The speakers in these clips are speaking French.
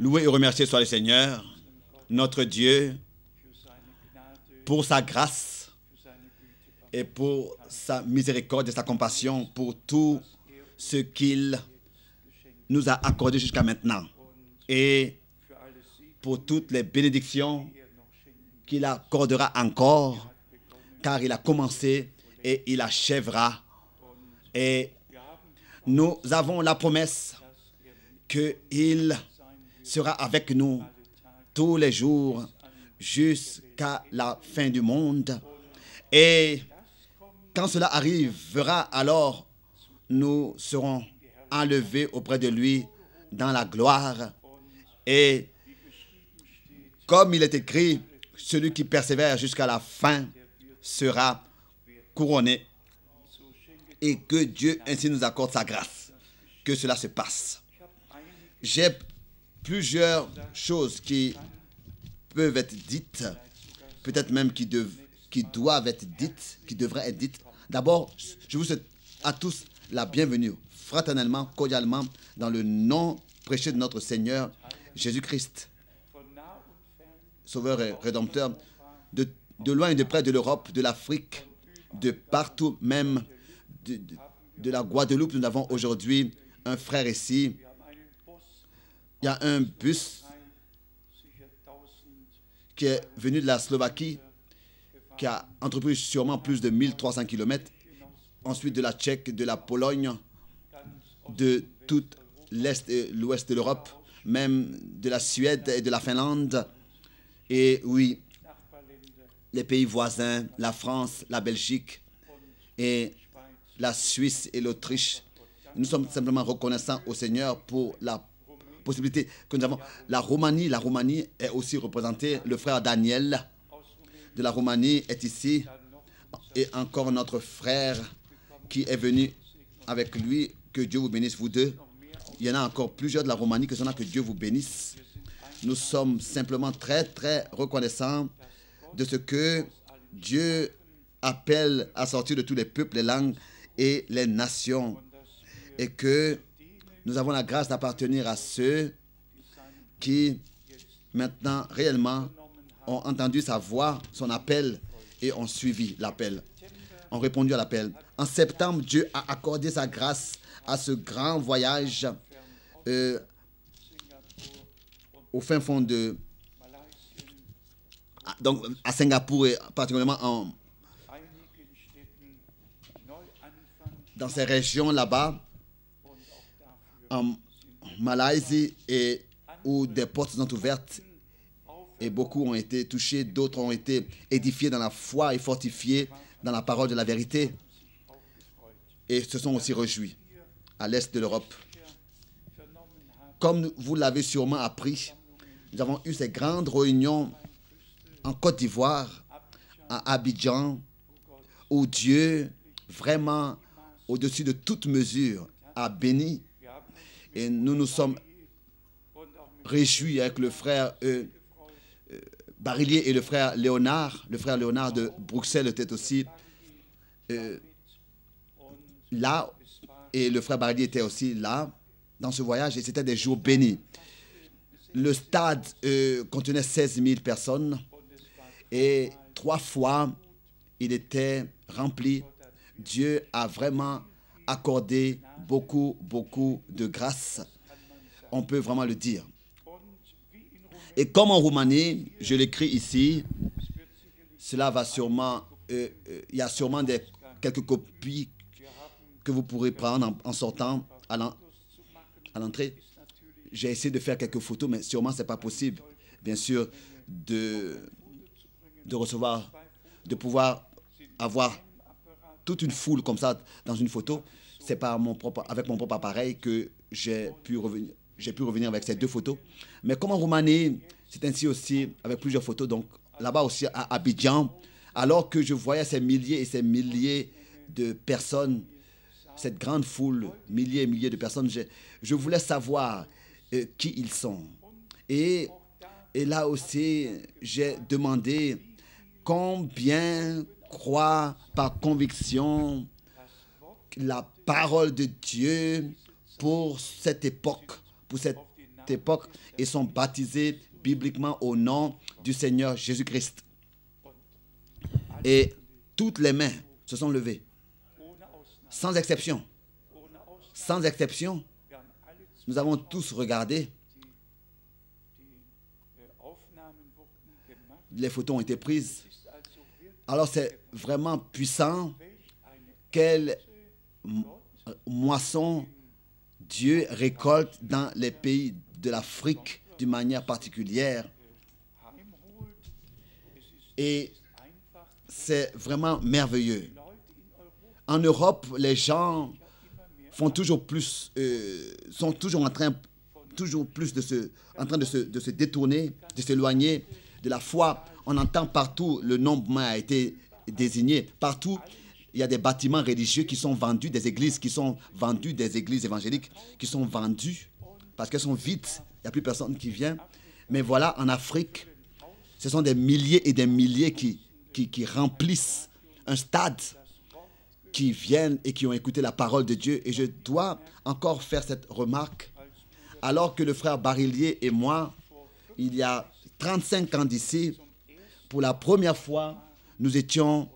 Loué et remercié soit le Seigneur, notre Dieu, pour sa grâce et pour sa miséricorde et sa compassion, pour tout ce qu'il nous a accordé jusqu'à maintenant et pour toutes les bénédictions qu'il accordera encore, car il a commencé et il achèvera. Et nous avons la promesse qu'il sera avec nous tous les jours jusqu'à la fin du monde. Et quand cela arrivera, alors nous serons enlevés auprès de lui dans la gloire. Et comme il est écrit, celui qui persévère jusqu'à la fin sera couronné. Et que Dieu ainsi nous accorde sa grâce, que cela se passe. J'ai plusieurs choses qui peuvent être dites, peut-être même qui doivent être dites, qui devraient être dites. D'abord, je vous souhaite à tous la bienvenue, fraternellement, cordialement, dans le nom prêché de notre Seigneur Jésus-Christ, Sauveur et Rédempteur, de loin et de près de l'Europe, de l'Afrique, de partout, même de la Guadeloupe. Nous avons aujourd'hui un frère ici. Il y a un bus qui est venu de la Slovaquie, qui a entrepris sûrement plus de 1300 km. Ensuite de la Tchèque, de la Pologne, de tout l'Est et l'Ouest de l'Europe, même de la Suède et de la Finlande. Et oui, les pays voisins, la France, la Belgique et la Suisse et l'Autriche. Nous sommes simplement reconnaissants au Seigneur pour la possibilité que nous avons. La Roumanie est aussi représentée. Le frère Daniel de la Roumanie est ici. Et encore notre frère qui est venu avec lui. Que Dieu vous bénisse, vous deux. Il y en a encore plusieurs de la Roumanie que que Dieu vous bénisse. Nous sommes simplement très, très reconnaissants de ce que Dieu appelle à sortir de tous les peuples, les langues et les nations. Et que nous avons la grâce d'appartenir à ceux qui, maintenant, réellement, ont entendu sa voix, son appel, et ont suivi l'appel, ont répondu à l'appel. En septembre, Dieu a accordé sa grâce à ce grand voyage au fin fond de... Donc, à Singapour et particulièrement dans ces régions là-bas, en Malaisie, et où des portes sont ouvertes et beaucoup ont été touchés, d'autres ont été édifiés dans la foi et fortifiés dans la parole de la vérité et se sont aussi réjouis à l'est de l'Europe. Comme vous l'avez sûrement appris, nous avons eu ces grandes réunions en Côte d'Ivoire, à Abidjan, où Dieu, vraiment, au-dessus de toute mesure, a béni. Et nous nous sommes réjouis avec le frère Barillier et le frère Léonard. Le frère Léonard de Bruxelles était aussi là. Et le frère Barillier était aussi là, dans ce voyage. Et c'était des jours bénis. Le stade contenait 16 000 personnes. Et 3 fois, il était rempli. Dieu a vraiment accordé beaucoup, beaucoup de grâce. On peut vraiment le dire. Et comme en Roumanie, je l'écris ici, cela va sûrement... il y a sûrement quelques copies que vous pourrez prendre en sortant à l'entrée. J'ai essayé de faire quelques photos, mais sûrement ce n'est pas possible, bien sûr, de recevoir, de pouvoir avoir toute une foule comme ça dans une photo. C'est avec mon propre appareil que j'ai pu revenir avec ces 2 photos. Mais comme en Roumanie, c'est ainsi aussi avec plusieurs photos. Donc là-bas aussi à Abidjan, alors que je voyais ces milliers et ces milliers de personnes, cette grande foule, milliers et milliers de personnes, je voulais savoir qui ils sont. Et là aussi, j'ai demandé combien croient par conviction la parole de Dieu pour cette époque, pour cette cette époque et sont baptisés bibliquement au nom du Seigneur Jésus-Christ. Et toutes les mains se sont levées, sans exception. Sans exception, nous avons tous regardé. Les photos ont été prises. Alors c'est vraiment puissant. Quelle moisson Dieu récolte dans les pays de l'Afrique d'une manière particulière. Et c'est vraiment merveilleux. En Europe, les gens font toujours plus, sont toujours en train de se détourner, de s'éloigner de la foi. On entend partout, le nombre a été désigné. Partout, il y a des bâtiments religieux qui sont vendus, des églises qui sont vendues, des églises évangéliques qui sont vendues parce qu'elles sont vides. Il n'y a plus personne qui vient. Mais voilà, en Afrique, ce sont des milliers et des milliers qui remplissent un stade, qui viennent et qui ont écouté la parole de Dieu. Et je dois encore faire cette remarque. Alors que le frère Barillier et moi, il y a 35 ans d'ici, pour la première fois, nous étions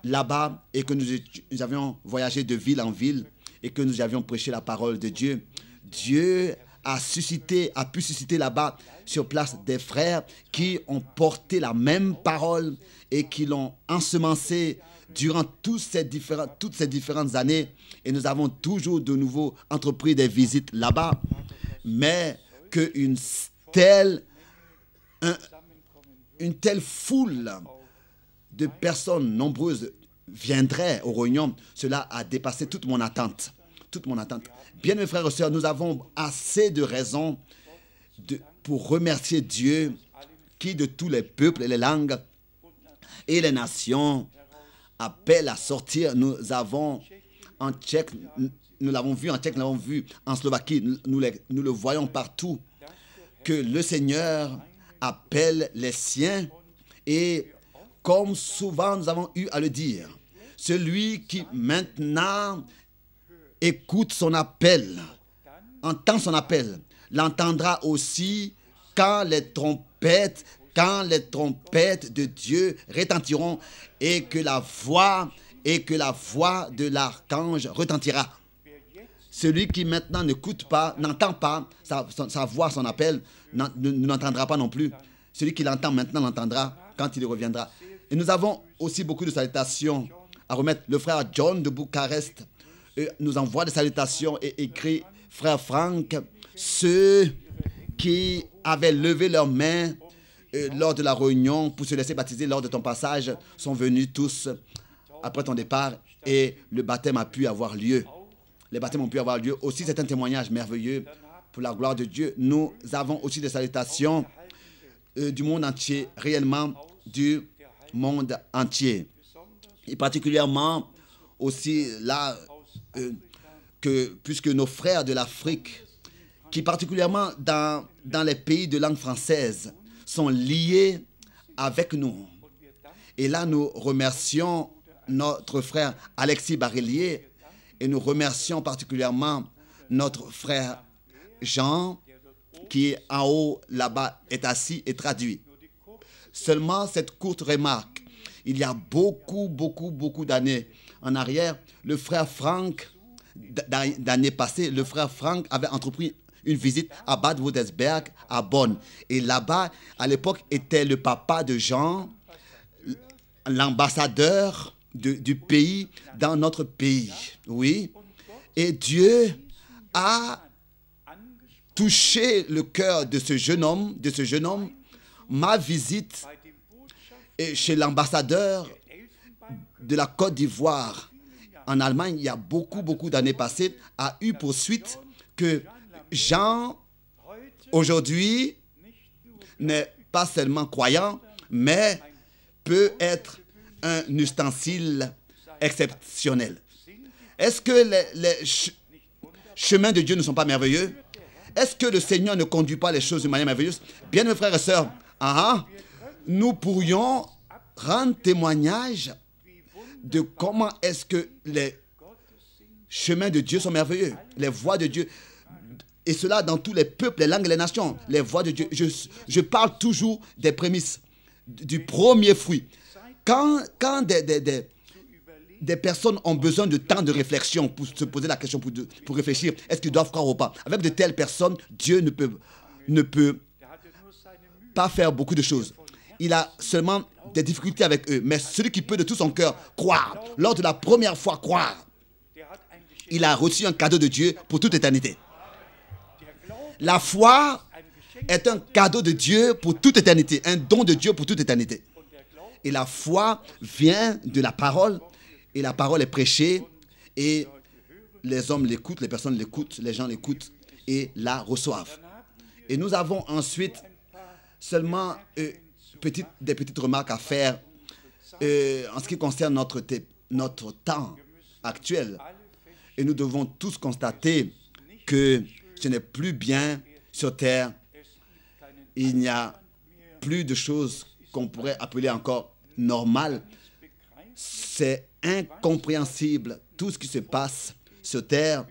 là-bas et que nous avions voyagé de ville en ville et que nous avions prêché la parole de Dieu. Dieu a pu susciter là-bas sur place des frères qui ont porté la même parole et qui l'ont ensemencée durant toutes ces différentes années. Et nous avons toujours de nouveau entrepris des visites là-bas. Mais qu'une telle foule de personnes nombreuses viendraient au Réunion, cela a dépassé toute mon attente. Toute mon attente. Bien, mes frères et sœurs, nous avons assez de raisons pour remercier Dieu qui, de tous les peuples et les langues et les nations, appelle à sortir. Nous avons en Tchèque, nous l'avons vu en Tchèque, nous l'avons vu en Slovaquie, nous le voyons partout, que le Seigneur appelle les siens. Et comme souvent nous avons eu à le dire, celui qui maintenant écoute son appel, entend son appel, l'entendra aussi quand les trompettes de Dieu retentiront et que la voix de l'archange retentira. Celui qui maintenant n'écoute pas, n'entend pas sa voix, son appel, n'entendra pas non plus. Celui qui l'entend maintenant l'entendra quand il reviendra. Et nous avons aussi beaucoup de salutations à remettre. Le frère John de Bucarest nous envoie des salutations et écrit: frère Franck, ceux qui avaient levé leurs mains lors de la réunion pour se laisser baptiser lors de ton passage sont venus tous après ton départ et le baptême a pu avoir lieu. Les baptêmes ont pu avoir lieu. Aussi, c'est un témoignage merveilleux pour la gloire de Dieu. Nous avons aussi des salutations du monde entier, réellement du monde entier. Et particulièrement aussi là, puisque nos frères de l'Afrique, qui particulièrement dans les pays de langue française, sont liés avec nous. Et là, nous remercions notre frère Alexis Barillier et nous remercions particulièrement notre frère Jean qui en haut là-bas est assis et traduit. Seulement cette courte remarque. Il y a beaucoup d'années en arrière, le frère Franck, d'années passées, le frère Franck avait entrepris une visite à Bad Woudersberg, à Bonn. Et là-bas, à l'époque, était le papa de Jean, l'ambassadeur du pays dans notre pays. Oui. Et Dieu a touché le cœur de ce jeune homme. Ma visite chez l'ambassadeur de la Côte d'Ivoire en Allemagne, il y a beaucoup d'années passées, a eu pour suite que Jean, aujourd'hui, n'est pas seulement croyant, mais peut être un ustensile exceptionnel. Est-ce que les chemins de Dieu ne sont pas merveilleux? Est-ce que le Seigneur ne conduit pas les choses de manière merveilleuse? Bien, mes frères et sœurs, nous pourrions rendre témoignage de comment est-ce que les chemins de Dieu sont merveilleux, les voies de Dieu. Et cela dans tous les peuples, les langues et les nations. Les voix de Dieu. Je parle toujours des prémices, du premier fruit. Quand des personnes ont besoin de temps de réflexion pour se poser la question, pour réfléchir, est-ce qu'ils doivent croire ou pas? Avec de telles personnes, Dieu ne peut pas faire beaucoup de choses. Il a seulement des difficultés avec eux. Mais celui qui peut de tout son cœur croire, lors de la première fois croire, il a reçu un cadeau de Dieu pour toute éternité. La foi est un cadeau de Dieu pour toute éternité, un don de Dieu pour toute éternité. Et la foi vient de la parole, et la parole est prêchée, et les hommes l'écoutent, les personnes l'écoutent, les gens l'écoutent et la reçoivent. Et nous avons ensuite seulement des petites remarques à faire en ce qui concerne notre temps actuel. Et nous devons tous constater que ce n'est plus bien sur terre. Il n'y a plus de choses qu'on pourrait appeler encore normales. C'est incompréhensible tout ce qui se passe sur terre.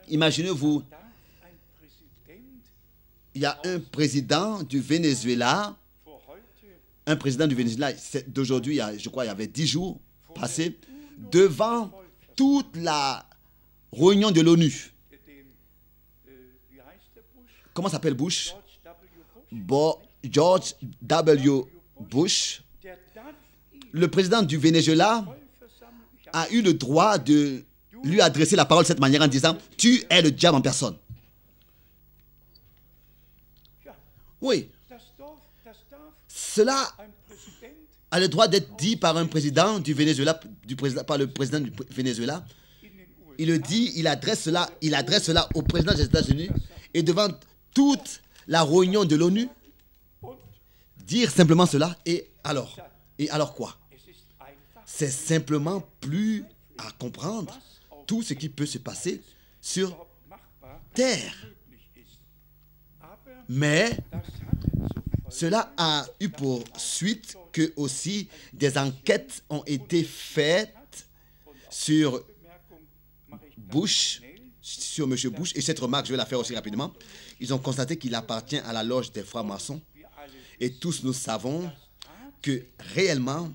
Imaginez-vous, il y a un président du Venezuela, c'est d'aujourd'hui, je crois il y avait 10 jours passés, devant toute la réunion de l'ONU. Comment s'appelle Bush? George W. Bush. Le président du Venezuela a eu le droit de lui adresser la parole de cette manière en disant « Tu es le diable en personne ». Oui. Cela a le droit d'être dit par un président du Venezuela, par le président du Venezuela. Il le dit, il adresse cela au président des États-Unis et devant toute la réunion de l'ONU, dire simplement cela, et alors quoi? C'est simplement plus à comprendre tout ce qui peut se passer sur terre. Mais cela a eu pour suite que aussi des enquêtes ont été faites sur Bush, sur M. Bush, et cette remarque, je vais la faire aussi rapidement. Ils ont constaté qu'il appartient à la loge des francs-maçons. Et tous nous savons que réellement,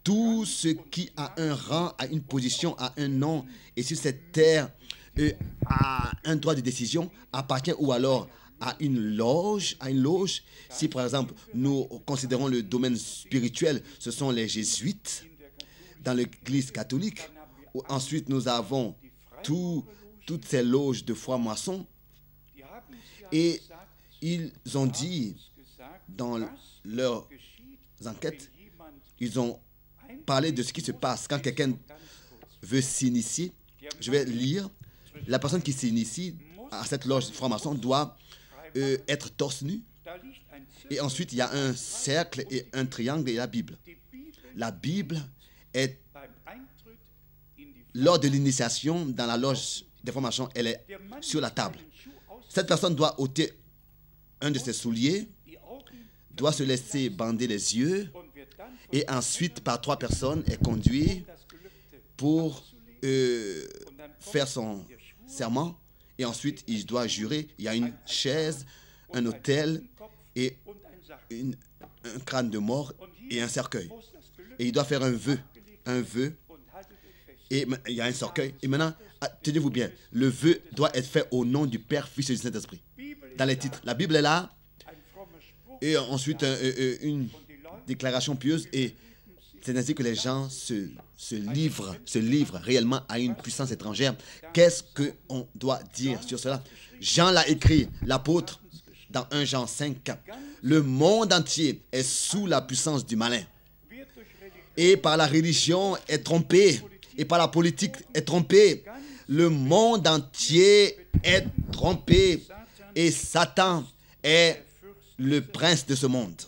tout ce qui a un rang, a une position, a un nom, et sur cette terre a un droit de décision, appartient ou alors à une loge. Si par exemple, nous considérons le domaine spirituel, ce sont les jésuites dans l'Église catholique. Ensuite, nous avons toutes ces loges de francs-maçons. Et ils ont dit, dans leurs enquêtes, ils ont parlé de ce qui se passe quand quelqu'un veut s'initier. Je vais lire. La personne qui s'initie à cette loge franc-maçon doit être torse nu. Et ensuite, il y a un cercle et un triangle et la Bible. La Bible est, lors de l'initiation dans la loge des francs-maçons, elle est sur la table. Cette personne doit ôter un de ses souliers, doit se laisser bander les yeux, et ensuite, par 3 personnes, est conduit pour faire son serment. Et ensuite, il doit jurer. Il y a une chaise, un autel et un crâne de mort et un cercueil. Et il doit faire un vœu. Et il y a un cercueil. Et maintenant, tenez-vous bien, le vœu doit être fait au nom du Père, Fils et du Saint-Esprit. Dans les titres, la Bible est là. Et ensuite, une déclaration pieuse. Et c'est ainsi que les gens se livrent réellement à une puissance étrangère. Qu'est-ce qu'on doit dire sur cela? Jean l'a écrit, l'apôtre, dans 1 Jean 5. Le monde entier est sous la puissance du malin. Et par la religion est trompé. Et par la politique est trompé. Le monde entier est trompé. Et Satan est le prince de ce monde.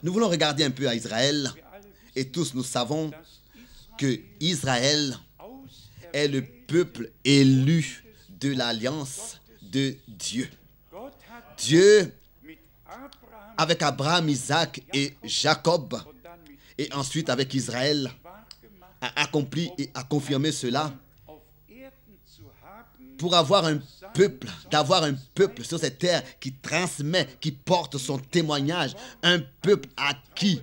Nous voulons regarder un peu à Israël. Et tous nous savons que Israël est le peuple élu de l'alliance de Dieu. Dieu, avec Abraham, Isaac et Jacob, et ensuite avec Israël, a accompli et a confirmé cela, pour avoir un peuple, d'avoir un peuple sur cette terre qui transmet, qui porte son témoignage, un peuple à qui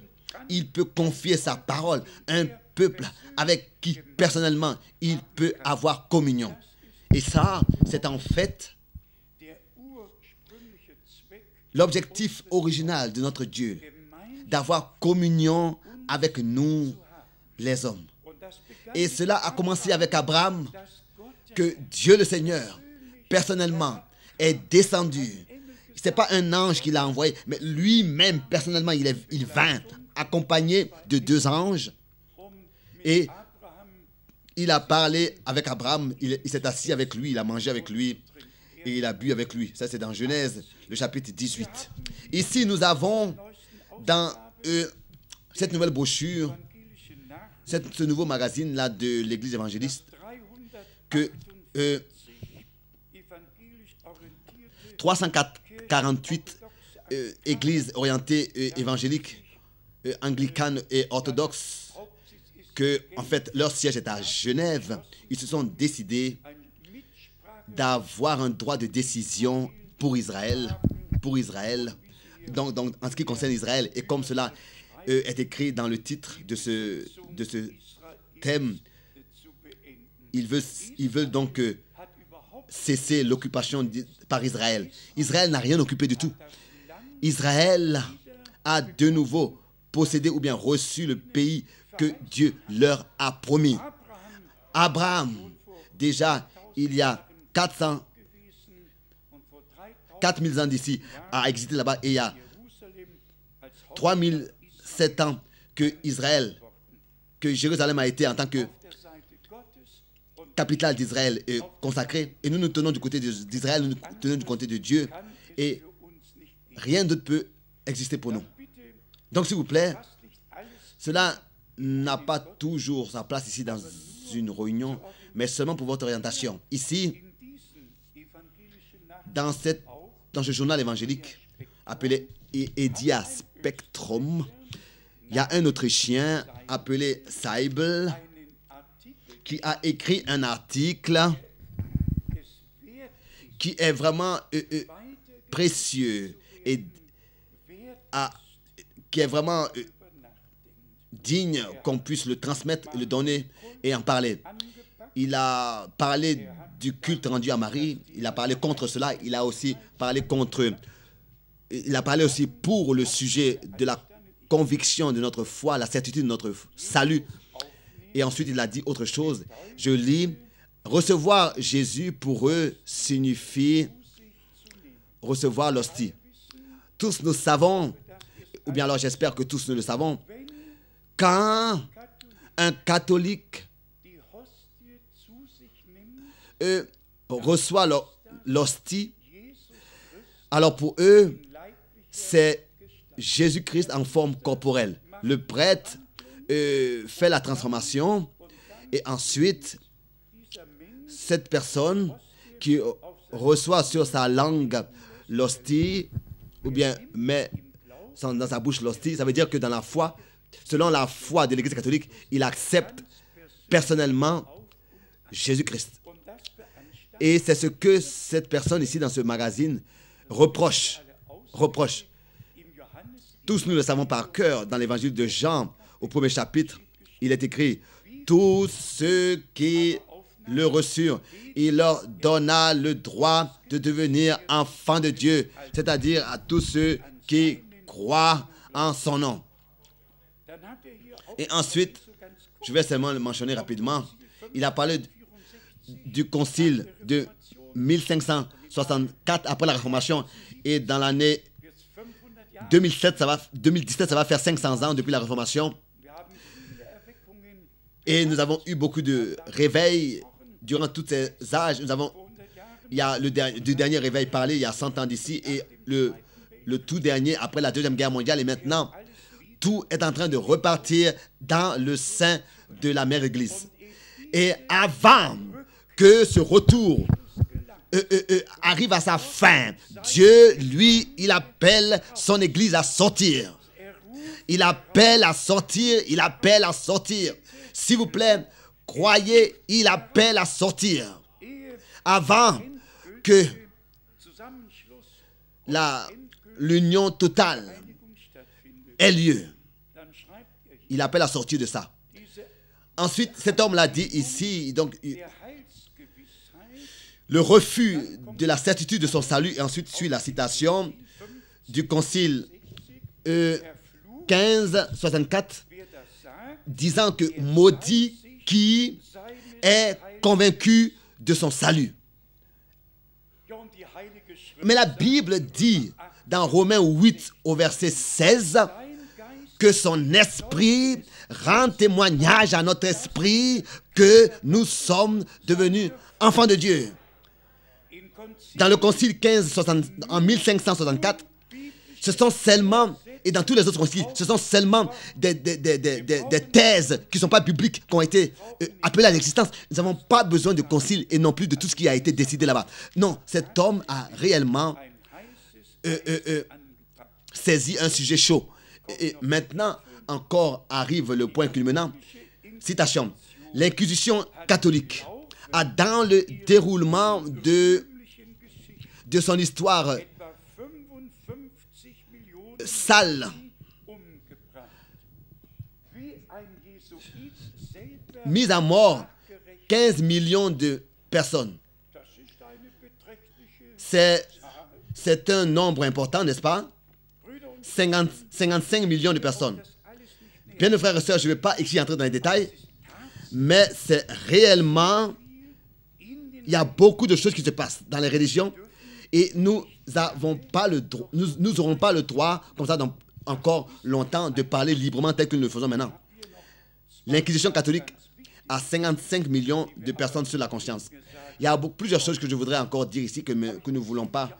il peut confier sa parole, un peuple avec qui personnellement il peut avoir communion. Et ça, c'est en fait l'objectif original de notre Dieu, d'avoir communion avec nous, les hommes. Et cela a commencé avec Abraham, que Dieu le Seigneur, personnellement, est descendu. Ce n'est pas un ange qui l'a envoyé, mais lui-même, personnellement, il vint accompagné de 2 anges. Et il a parlé avec Abraham, il s'est assis avec lui, il a mangé avec lui et il a bu avec lui. Ça, c'est dans Genèse, le chapitre 18. Ici, nous avons dans cette nouvelle brochure, ce nouveau magazine-là de l'Église évangéliste, que 348 églises orientées évangéliques, anglicanes et orthodoxes, que en fait leur siège est à Genève, ils se sont décidés d'avoir un droit de décision pour Israël, donc en ce qui concerne Israël. Et comme cela est écrit dans le titre de ce thème, ils veulent donc cesser l'occupation par Israël. Israël n'a rien occupé du tout. Israël a de nouveau possédé ou bien reçu le pays que Dieu leur a promis. Abraham, déjà, il y a 4000 ans d'ici, a existé là-bas, et il y a 3007 ans que Jérusalem a été en tant que capitale d'Israël consacrée, et nous nous tenons du côté d'Israël, nous nous tenons du côté de Dieu, et rien d'autre peut exister pour nous. Donc, s'il vous plaît, cela n'a pas toujours sa place ici dans une réunion, mais seulement pour votre orientation. Ici, dans ce journal évangélique appelé Edia Spectrum, il y a un Autrichien appelé Seibel qui a écrit un article qui est vraiment précieux et qui est vraiment digne qu'on puisse le transmettre, le donner et en parler. Il a parlé du culte rendu à Marie, il a parlé contre cela, il a aussi parlé aussi pour le sujet de la conviction de notre foi, la certitude de notre salut. Et ensuite, il a dit autre chose. Je lis, recevoir Jésus pour eux signifie recevoir l'hostie. Tous nous savons, ou bien alors j'espère que tous nous le savons, quand un catholique reçoit l'hostie, alors pour eux, c'est Jésus-Christ en forme corporelle. Le prêtre fait la transformation et ensuite, cette personne qui reçoit sur sa langue l'hostie, ou bien met dans sa bouche l'hostie, ça veut dire que dans la foi, selon la foi de l'Église catholique, il accepte personnellement Jésus-Christ. Et c'est ce que cette personne ici dans ce magazine reproche. Tous nous le savons par cœur dans l'évangile de Jean, au 1er chapitre, il est écrit « Tous ceux qui le reçurent, il leur donna le droit de devenir enfants de Dieu, c'est-à-dire à tous ceux qui croient en son nom. » Et ensuite, je vais seulement le mentionner rapidement, il a parlé du concile de 1564 après la Réformation, et dans l'année 2017, ça va faire 500 ans depuis la Réformation. Et nous avons eu beaucoup de réveils durant tous ces âges. Il y a le dernier réveil parlé il y a 100 ans d'ici et le tout dernier après la Deuxième Guerre mondiale. Et maintenant, tout est en train de repartir dans le sein de la Mère Église. Et avant que ce retour arrive à sa fin, Dieu, lui, il appelle son Église à sortir. Il appelle à sortir, il appelle à sortir. S'il vous plaît, croyez, il appelle à sortir. avant que l'union totale ait lieu. Il appelle à sortir de ça. Ensuite, cet homme l'a dit ici, donc le refus de la certitude de son salut, et ensuite suit la citation du Concile 1564, disant que maudit qui est convaincu de son salut. Mais la Bible dit dans Romains 8 au verset 16 que son esprit rend témoignage à notre esprit que nous sommes devenus enfants de Dieu. Dans le Concile en 1564, ce sont seulement, et dans tous les autres conciles, ce sont seulement des thèses qui ne sont pas bibliques qui ont été appelées à l'existence. Nous n'avons pas besoin de concile et non plus de tout ce qui a été décidé là-bas. Non, cet homme a réellement saisi un sujet chaud. Et maintenant, encore arrive le point culminant. Citation. L'Inquisition catholique a, dans le déroulement de son histoire sale, mis à mort 15 millions de personnes. C'est un nombre important, n'est-ce pas? 55 millions de personnes. Bien, mes frères et sœurs, je ne vais pas ici entrer dans les détails, mais c'est réellement, il y a beaucoup de choses qui se passent dans les religions et nous n'aurons pas le droit, comme ça, dans encore longtemps, de parler librement tel que nous le faisons maintenant. L'Inquisition catholique a 55 millions de personnes sur la conscience. Il y a plusieurs choses que je voudrais encore dire ici que nous ne voulons pas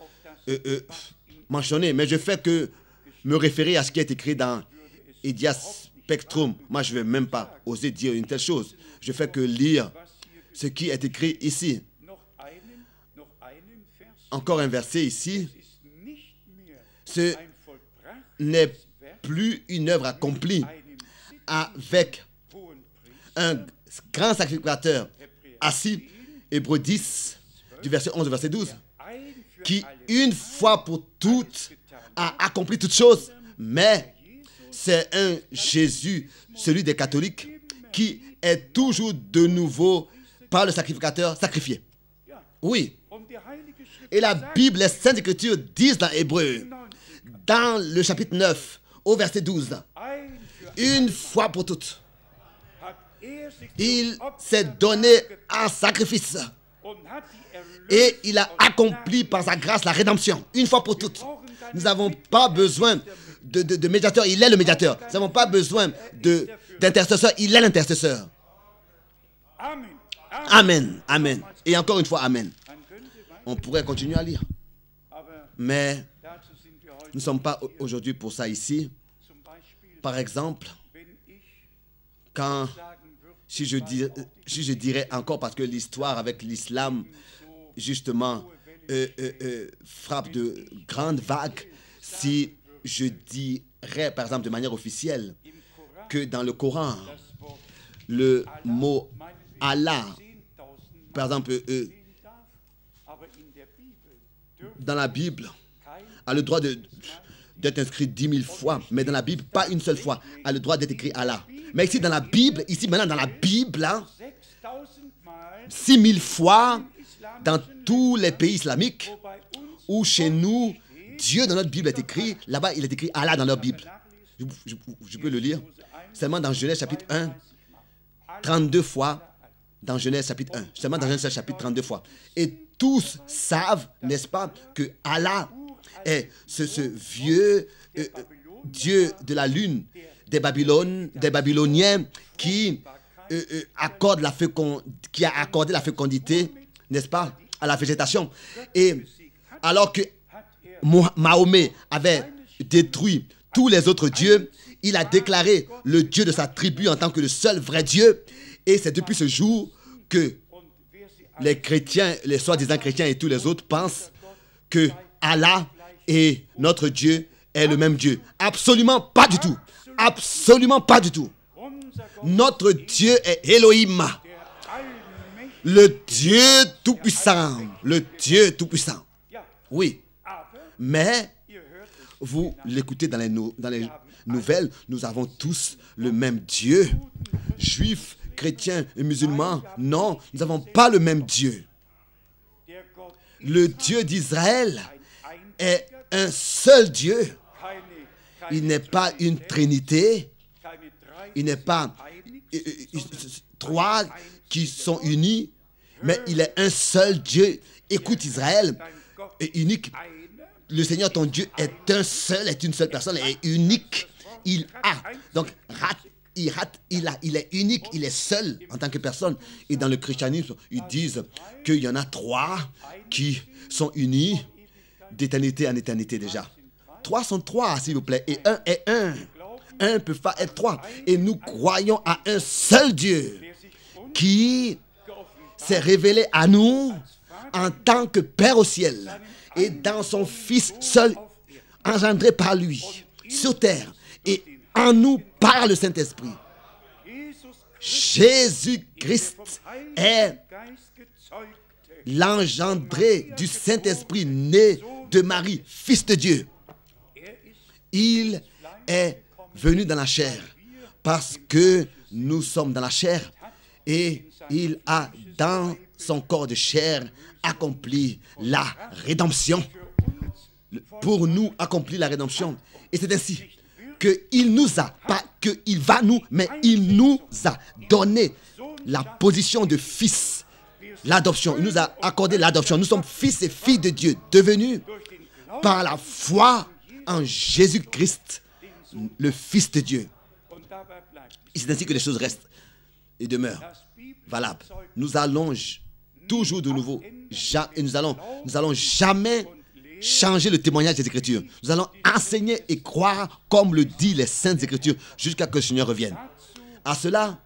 mentionner, mais je fais que me référer à ce qui est écrit dans Idia Spectrum. Moi, je ne vais même pas oser dire une telle chose. Je fais que lire ce qui est écrit ici. Encore un verset ici. Ce n'est plus une œuvre accomplie avec un grand sacrificateur assis, Hébreux 10, du verset 11 au verset 12, qui, une fois pour toutes, a accompli toutes choses, mais c'est un Jésus, celui des catholiques, qui est toujours de nouveau, par le sacrificateur, sacrifié. Oui. Et la Bible, les Saintes Écritures disent dans Hébreux, dans le chapitre 9, au verset 12, une fois pour toutes, il s'est donné en sacrifice et il a accompli par sa grâce la rédemption, une fois pour toutes. Nous n'avons pas besoin de médiateur, il est le médiateur. Nous n'avons pas besoin d'intercesseur, il est l'intercesseur. Amen, amen. Et encore une fois, amen. On pourrait continuer à lire. Mais nous ne sommes pas aujourd'hui pour ça ici. Par exemple, si je dirais encore, parce que l'histoire avec l'islam, justement, frappe de grandes vagues, si je dirais, par exemple, de manière officielle, que dans le Coran, le mot Allah, par exemple, dans la Bible, a le droit d'être inscrit 10 000 fois, mais dans la Bible, pas une seule fois, a le droit d'être écrit Allah. Mais ici, dans la Bible, maintenant, dans la Bible, 6 000 fois, dans tous les pays islamiques, où chez nous, Dieu dans notre Bible est écrit, là-bas, il est écrit Allah dans leur Bible. Je peux le lire. Seulement dans Genèse chapitre 1, 32 fois, dans Genèse chapitre 1. Seulement dans Genèse chapitre 32 fois. Et tous savent, n'est-ce pas, que Allah est ce vieux Dieu de la lune des Babyloniens qui a accordé la fécondité, n'est-ce pas, à la végétation. Et alors que Mahomet avait détruit tous les autres dieux, il a déclaré le Dieu de sa tribu en tant que le seul vrai Dieu. Et c'est depuis ce jour que les chrétiens, les soi-disant chrétiens et tous les autres pensent que Allah et notre Dieu est le même Dieu. Absolument pas du tout. Absolument pas du tout. Notre Dieu est Elohim, Le Dieu Tout-Puissant. Le Dieu Tout-Puissant. Oui. Mais, vous l'écoutez dans les nouvelles, nous avons tous le même Dieu. Juifs, chrétiens et musulmans, non, nous n'avons pas le même Dieu. Le Dieu d'Israël est un seul Dieu. Il n'est pas une trinité. Il n'est pas trois qui sont unis, mais il est un seul Dieu. Écoute, Israël est unique. Le Seigneur ton Dieu est un seul, est une seule personne, est unique. Il a. Donc, il est unique, il est seul en tant que personne. Et dans le christianisme, ils disent qu'il y en a trois qui sont unis d'éternité en éternité déjà. Trois sont trois, s'il vous plaît, et un est un. Un ne peut pas être trois. Et nous croyons à un seul Dieu qui s'est révélé à nous en tant que Père au ciel et dans son Fils seul, engendré par lui sur terre et en nous par le Saint-Esprit. Jésus-Christ est l'engendré du Saint-Esprit né de Marie, Fils de Dieu. Il est venu dans la chair parce que nous sommes dans la chair et il a dans son corps de chair accompli la rédemption. Pour nous accomplir la rédemption. Et c'est ainsi qu'il nous a, pas qu'il va nous, mais il nous a donné la position de fils. L'adoption, il nous a accordé l'adoption. Nous sommes fils et filles de Dieu, devenus par la foi en Jésus-Christ, le Fils de Dieu. Et c'est ainsi que les choses restent et demeurent valables. Nous allons toujours de nouveau, et nous allons jamais changer le témoignage des Écritures. Nous allons enseigner et croire comme le dit les Saintes Écritures jusqu'à ce que le Seigneur revienne. À cela,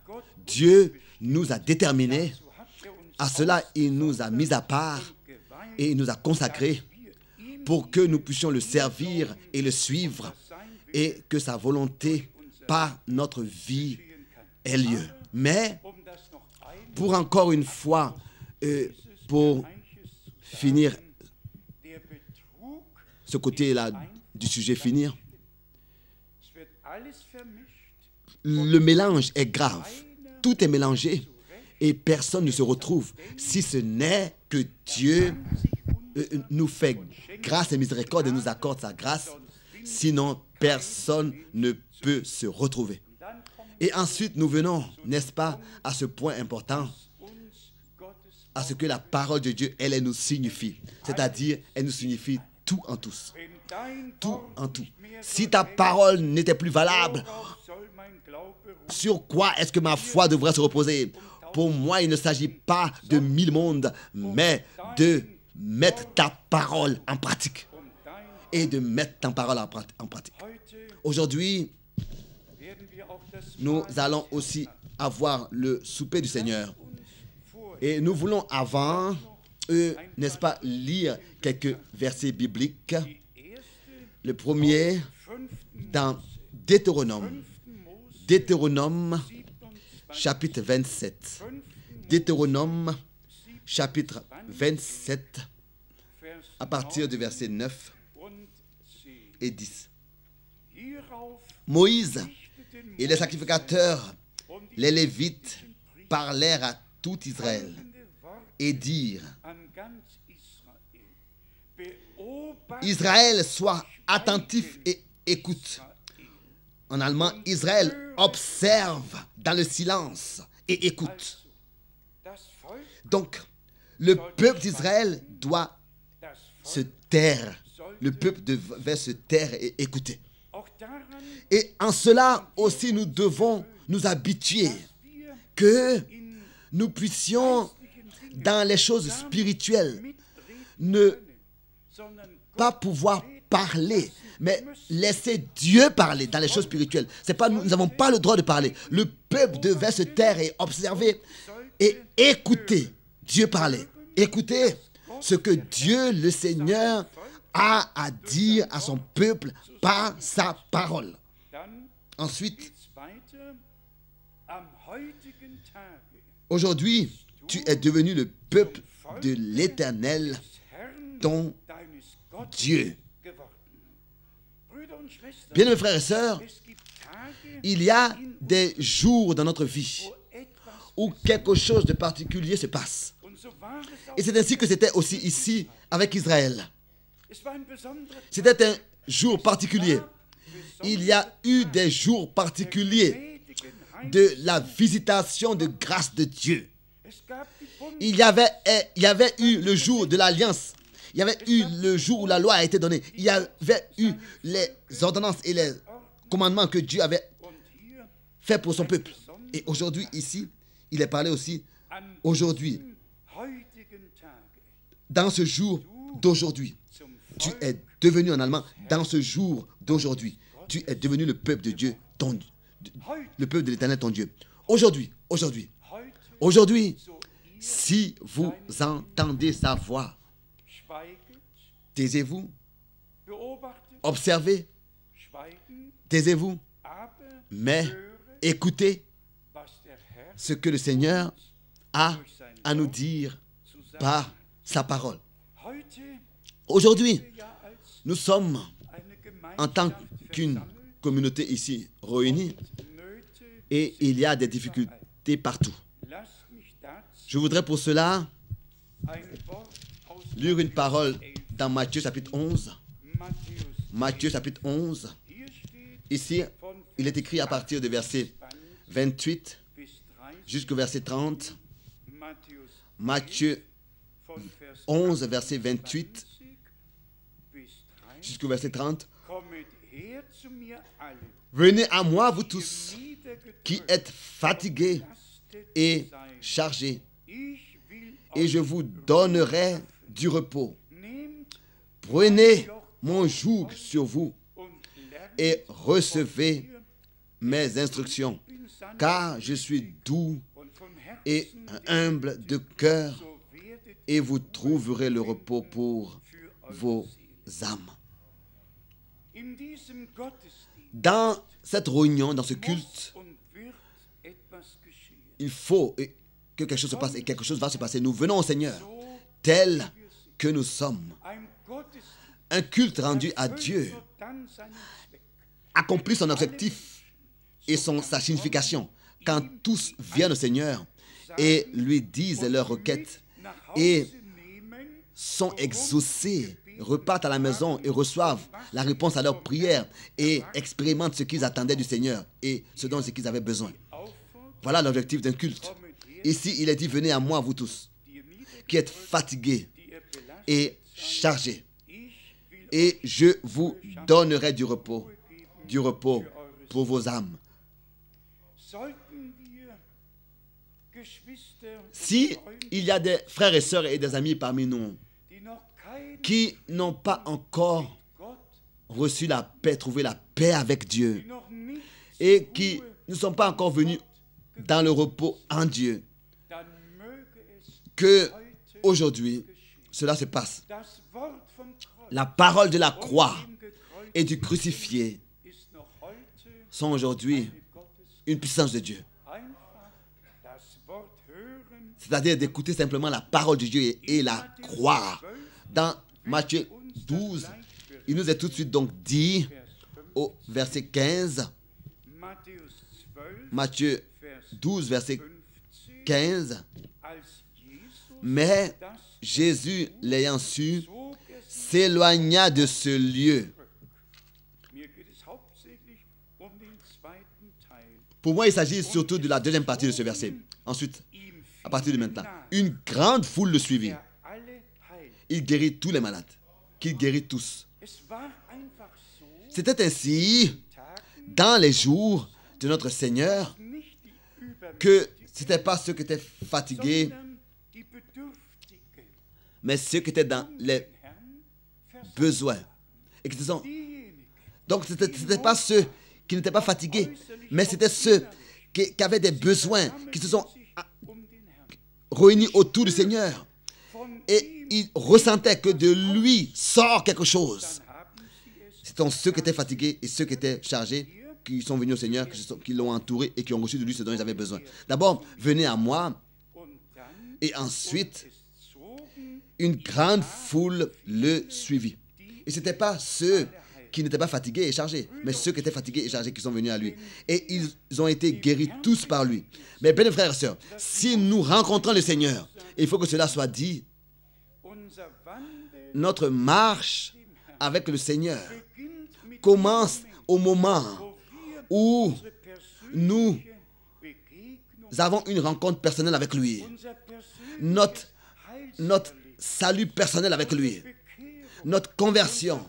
Dieu nous a déterminés. À cela, il nous a mis à part et il nous a consacrés pour que nous puissions le servir et le suivre et que sa volonté par notre vie ait lieu. Mais, pour encore une fois, pour finir ce côté-là du sujet, le mélange est grave. Tout est mélangé et personne ne se retrouve si ce n'est que Dieu nous fait grâce et miséricorde et nous accorde sa grâce. Sinon, personne ne peut se retrouver. Et ensuite, nous venons, n'est-ce pas, à ce point important, à ce que la parole de Dieu, elle nous signifie. C'est-à-dire, elle nous signifie tout en tous. Tout en tout. Si ta parole n'était plus valable, sur quoi est-ce que ma foi devrait se reposer? Pour moi, il ne s'agit pas de 1000 mondes, mais de mettre ta parole en pratique. Et de mettre ta parole en pratique. Aujourd'hui, nous allons aussi avoir le souper du Seigneur. Et nous voulons avant, n'est-ce pas, lire quelques versets bibliques. Le premier, dans Deutéronome. Deutéronome, chapitre 27. Deutéronome, chapitre 27, à partir du verset 9 et 10. Moïse et les sacrificateurs, les Lévites, parlèrent à tout Israël et dirent: Israël, sois attentif et écoute. En allemand, Israël, observe dans le silence et écoute. Donc, le peuple d'Israël doit se taire. Le peuple devait se taire et écouter. Et en cela aussi, nous devons nous habituer que nous puissions, dans les choses spirituelles, ne pas pouvoir parler, mais laisser Dieu parler dans les choses spirituelles. C'est pas, nous n'avons pas le droit de parler. Le peuple devait se taire et observer et écouter Dieu parler. Écouter ce que Dieu, le Seigneur, a à dire à son peuple par sa parole. Ensuite, aujourd'hui, tu es devenu le peuple de l'Éternel, ton Dieu. Bien, mes frères et sœurs, il y a des jours dans notre vie où quelque chose de particulier se passe. Et c'est ainsi que c'était aussi ici avec Israël. C'était un jour particulier. Il y a eu des jours particuliers de la visitation de grâce de Dieu. Il y avait eu le jour de l'alliance. Il y avait eu le jour où la loi a été donnée. Il y avait eu les ordonnances et les commandements que Dieu avait fait pour son peuple. Et aujourd'hui, ici, il est parlé aussi aujourd'hui. Dans ce jour d'aujourd'hui, tu es devenu en allemand, dans ce jour d'aujourd'hui, tu es devenu le peuple de Dieu, le peuple de l'Éternel, ton Dieu. Aujourd'hui, si vous entendez sa voix, taisez-vous, observez, taisez-vous, mais écoutez ce que le Seigneur a à nous dire par sa parole. Aujourd'hui, nous sommes en tant qu'une communauté ici réunie et il y a des difficultés partout. Je voudrais pour cela lire une parole dans Matthieu chapitre 11. Matthieu chapitre 11. Ici, il est écrit à partir du verset 28 jusqu'au verset 30. Matthieu 11, verset 28 jusqu'au verset 30. Venez à moi, vous tous, qui êtes fatigués et chargés, et je vous donnerai du repos. Prenez mon joug sur vous et recevez mes instructions, car je suis doux et humble de cœur, et vous trouverez le repos pour vos âmes. Dans cette réunion, dans ce culte, il faut que quelque chose se passe et quelque chose va se passer. Nous venons au Seigneur tel que nous sommes. Un culte rendu à Dieu accomplit son objectif et sa signification quand tous viennent au Seigneur et lui disent leurs requêtes et sont exaucés, repartent à la maison et reçoivent la réponse à leurs prières et expérimentent ce qu'ils attendaient du Seigneur et ce dont ils avaient besoin. Voilà l'objectif d'un culte. Ici, il est dit, venez à moi, vous tous, qui êtes fatigués et chargés, et je vous donnerai du repos pour vos âmes. Si il y a des frères et sœurs et des amis parmi nous qui n'ont pas encore reçu la paix, trouvé la paix avec Dieu, et qui ne sont pas encore venus dans le repos en Dieu, que aujourd'hui cela se passe. La parole de la croix et du crucifié sont aujourd'hui une puissance de Dieu. C'est-à-dire d'écouter simplement la parole de Dieu et la croire. Dans Matthieu 12, il nous est tout de suite donc dit au verset 15, Matthieu 12, verset 15, mais Jésus, l'ayant su, s'éloigna de ce lieu. Pour moi, il s'agit surtout de la deuxième partie de ce verset. Ensuite, à partir de maintenant, une grande foule le suivit. Il guérit tous les malades, qu'il guérit tous. C'était ainsi dans les jours de notre Seigneur que ce n'était pas ceux qui étaient fatigués, mais ceux qui étaient dans les besoins. Et qui sont... Donc, ce n'était pas ceux qui n'étaient pas fatigués, mais c'était ceux qui avaient des besoins, qui se sont réunis autour du Seigneur. Et ils ressentaient que de lui sort quelque chose. Ce sont ceux qui étaient fatigués et ceux qui étaient chargés, qui sont venus au Seigneur, qui l'ont entouré et qui ont reçu de lui ce dont ils avaient besoin. D'abord, venez à moi, Et ensuite, une grande foule le suivit. Et ce n'étaient pas ceux qui n'étaient pas fatigués et chargés, mais ceux qui étaient fatigués et chargés qui sont venus à lui. Et ils ont été guéris tous par lui. Mais bien, frères et sœurs, si nous rencontrons le Seigneur, il faut que cela soit dit, notre marche avec le Seigneur commence au moment où nous avons une rencontre personnelle avec lui. Notre salut personnel avec lui. Notre conversion.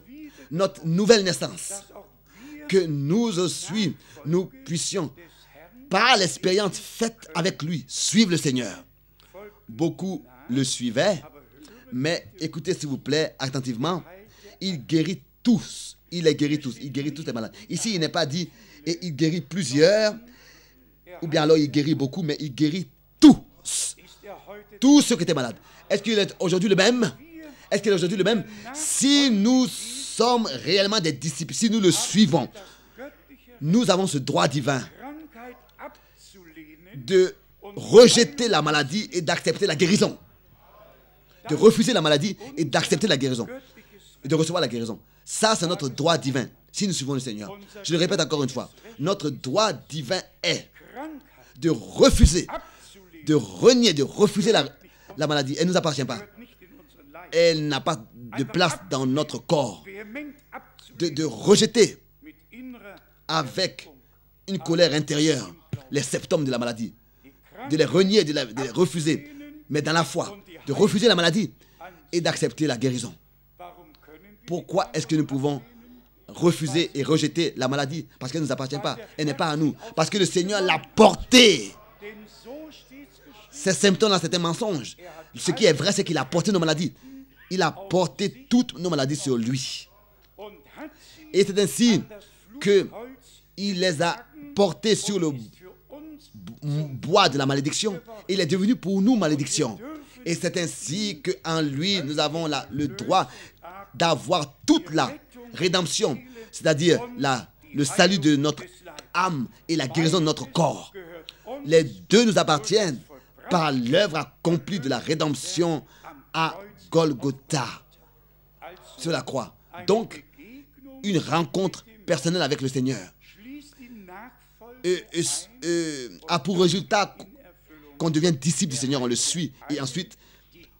Notre nouvelle naissance. Que nous aussi, nous puissions, par l'expérience faite avec lui, suivre le Seigneur. Beaucoup le suivaient, mais écoutez s'il vous plaît attentivement, il guérit tous. Il les guérit tous. Il guérit tous les malades. Ici, il n'est pas dit, et il guérit plusieurs, ou bien alors il guérit beaucoup, mais il guérit tous. Tous ceux qui étaient malades. Est-ce qu'il est aujourd'hui le même? Est-ce qu'il est aujourd'hui le même? Si nous sommes réellement des disciples, si nous le suivons, nous avons ce droit divin de rejeter la maladie et d'accepter la guérison. De refuser la maladie et d'accepter la guérison. Et de recevoir la guérison. Ça, c'est notre droit divin, si nous suivons le Seigneur. Je le répète encore une fois. Notre droit divin est de refuser, de renier, de refuser la maladie. Elle ne nous appartient pas. Elle n'a pas de place dans notre corps. De rejeter avec une colère intérieure les symptômes de la maladie. De les renier, de les refuser. Mais dans la foi, de refuser la maladie et d'accepter la guérison. Pourquoi est-ce que nous pouvons refuser et rejeter la maladie? Parce qu'elle ne nous appartient pas. Elle n'est pas à nous. Parce que le Seigneur l'a portée. Ces symptômes-là, c'est un mensonge. Ce qui est vrai, c'est qu'il a porté nos maladies. Il a porté toutes nos maladies sur lui. Et c'est ainsi qu'il les a portées sur le bois de la malédiction. Il est devenu pour nous malédiction. Et c'est ainsi qu'en lui, nous avons le droit d'avoir toute la rédemption, c'est-à-dire le salut de notre âme et la guérison de notre corps. Les deux nous appartiennent par l'œuvre accomplie de la rédemption à Golgotha, sur la croix. Donc, une rencontre personnelle avec le Seigneur a pour résultat qu'on devient disciple du Seigneur, on le suit, et ensuite,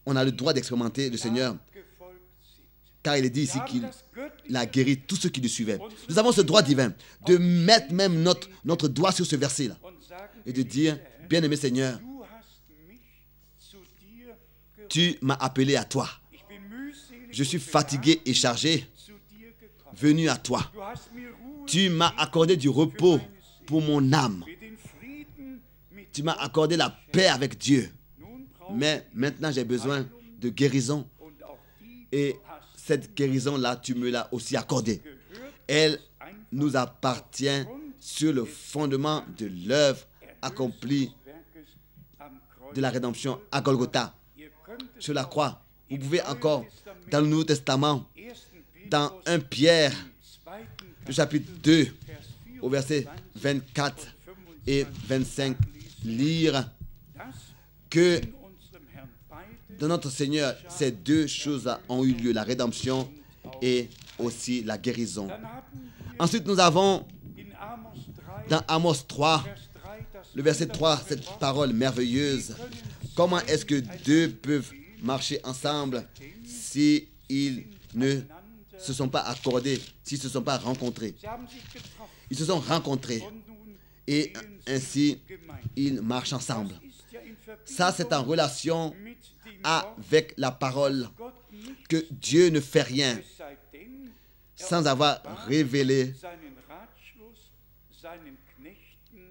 on a le droit d'expérimenter le Seigneur, car il est dit ici qu'il a guéri tous ceux qui le suivaient. Nous avons ce droit divin de mettre même notre doigt sur ce verset-là et de dire, bien-aimé Seigneur, tu m'as appelé à toi. Je suis fatigué et chargé, venu à toi. Tu m'as accordé du repos pour mon âme. Tu m'as accordé la paix avec Dieu. Mais maintenant, j'ai besoin de guérison. Et cette guérison-là, tu me l'as aussi accordée. Elle nous appartient sur le fondement de l'œuvre accomplie de la rédemption à Golgotha, sur la croix. Vous pouvez encore, dans le Nouveau Testament, dans 1 Pierre, le chapitre 2, au verset 24 et 25, lire que dans notre Seigneur, ces deux choses-là ont eu lieu, la rédemption et aussi la guérison. Ensuite, nous avons dans Amos 3, le verset 3, cette parole merveilleuse. Comment est-ce que deux peuvent marcher ensemble s'ils ne se sont pas accordés, s'ils ne se sont pas rencontrés? Ils se sont rencontrés et ainsi ils marchent ensemble. Ça, c'est en relation avec la parole que Dieu ne fait rien sans avoir révélé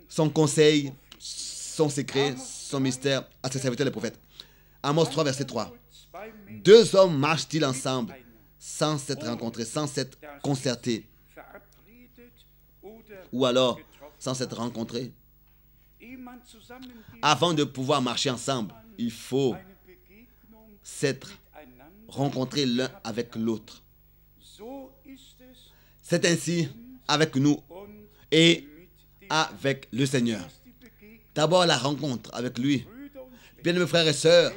son conseil, son secret, son mystère à ses serviteurs les prophètes. Amos 3, verset 3. Deux hommes marchent-ils ensemble sans s'être rencontrés, sans s'être concertés, ou alors sans s'être rencontrés? Avant de pouvoir marcher ensemble, il faut s'être rencontrés l'un avec l'autre. C'est ainsi avec nous et avec le Seigneur. D'abord la rencontre avec lui, Bien, mes frères et sœurs,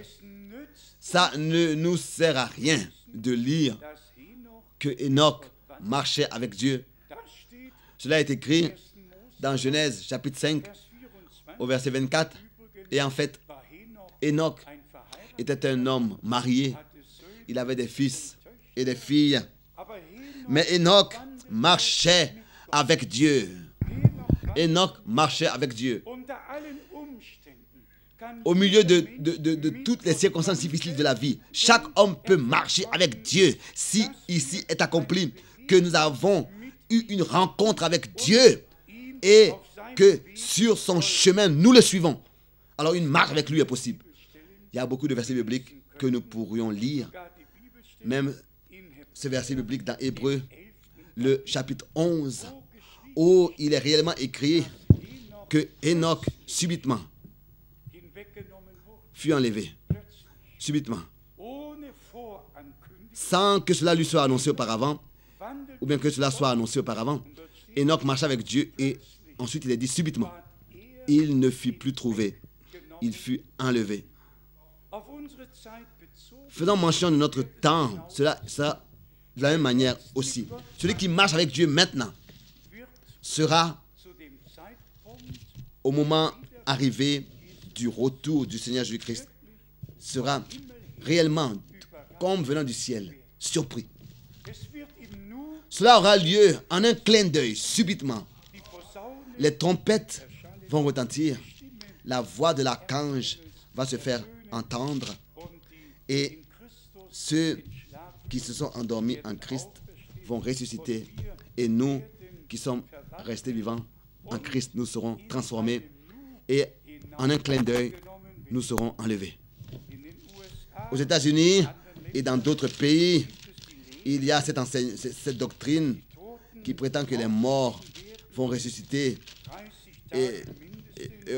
ça ne nous sert à rien de lire que Enoch marchait avec Dieu. Cela est écrit dans Genèse chapitre 5 au verset 24. Et en fait, Enoch était un homme marié. Il avait des fils et des filles. Mais Enoch marchait avec Dieu. Enoch marchait avec Dieu. Au milieu de toutes les circonstances difficiles de la vie, chaque homme peut marcher avec Dieu si ici est accompli que nous avons eu une rencontre avec Dieu et que sur son chemin, nous le suivons. Alors une marche avec lui est possible. Il y a beaucoup de versets bibliques que nous pourrions lire. Même ce verset biblique dans Hébreux, le chapitre 11, où il est réellement écrit que Enoch, subitement, fut enlevé. Subitement. Sans que cela lui soit annoncé auparavant, ou bien que cela soit annoncé auparavant. Enoch marcha avec Dieu et ensuite il est dit subitement. Il ne fut plus trouvé. Il fut enlevé. Faisons mention de notre temps, cela de la même manière aussi. Celui qui marche avec Dieu maintenant sera au moment arrivé du retour du Seigneur Jésus-Christ, sera réellement, comme venant du ciel, surpris. Cela aura lieu en un clin d'œil, subitement. Les trompettes vont retentir, la voix de l'archange va se faire entendre et ceux qui se sont endormis en Christ vont ressusciter et nous qui sommes restés vivants en Christ, nous serons transformés et en un clin d'œil, nous serons enlevés. Aux États-Unis et dans d'autres pays, il y a cette doctrine qui prétend que les morts vont ressusciter et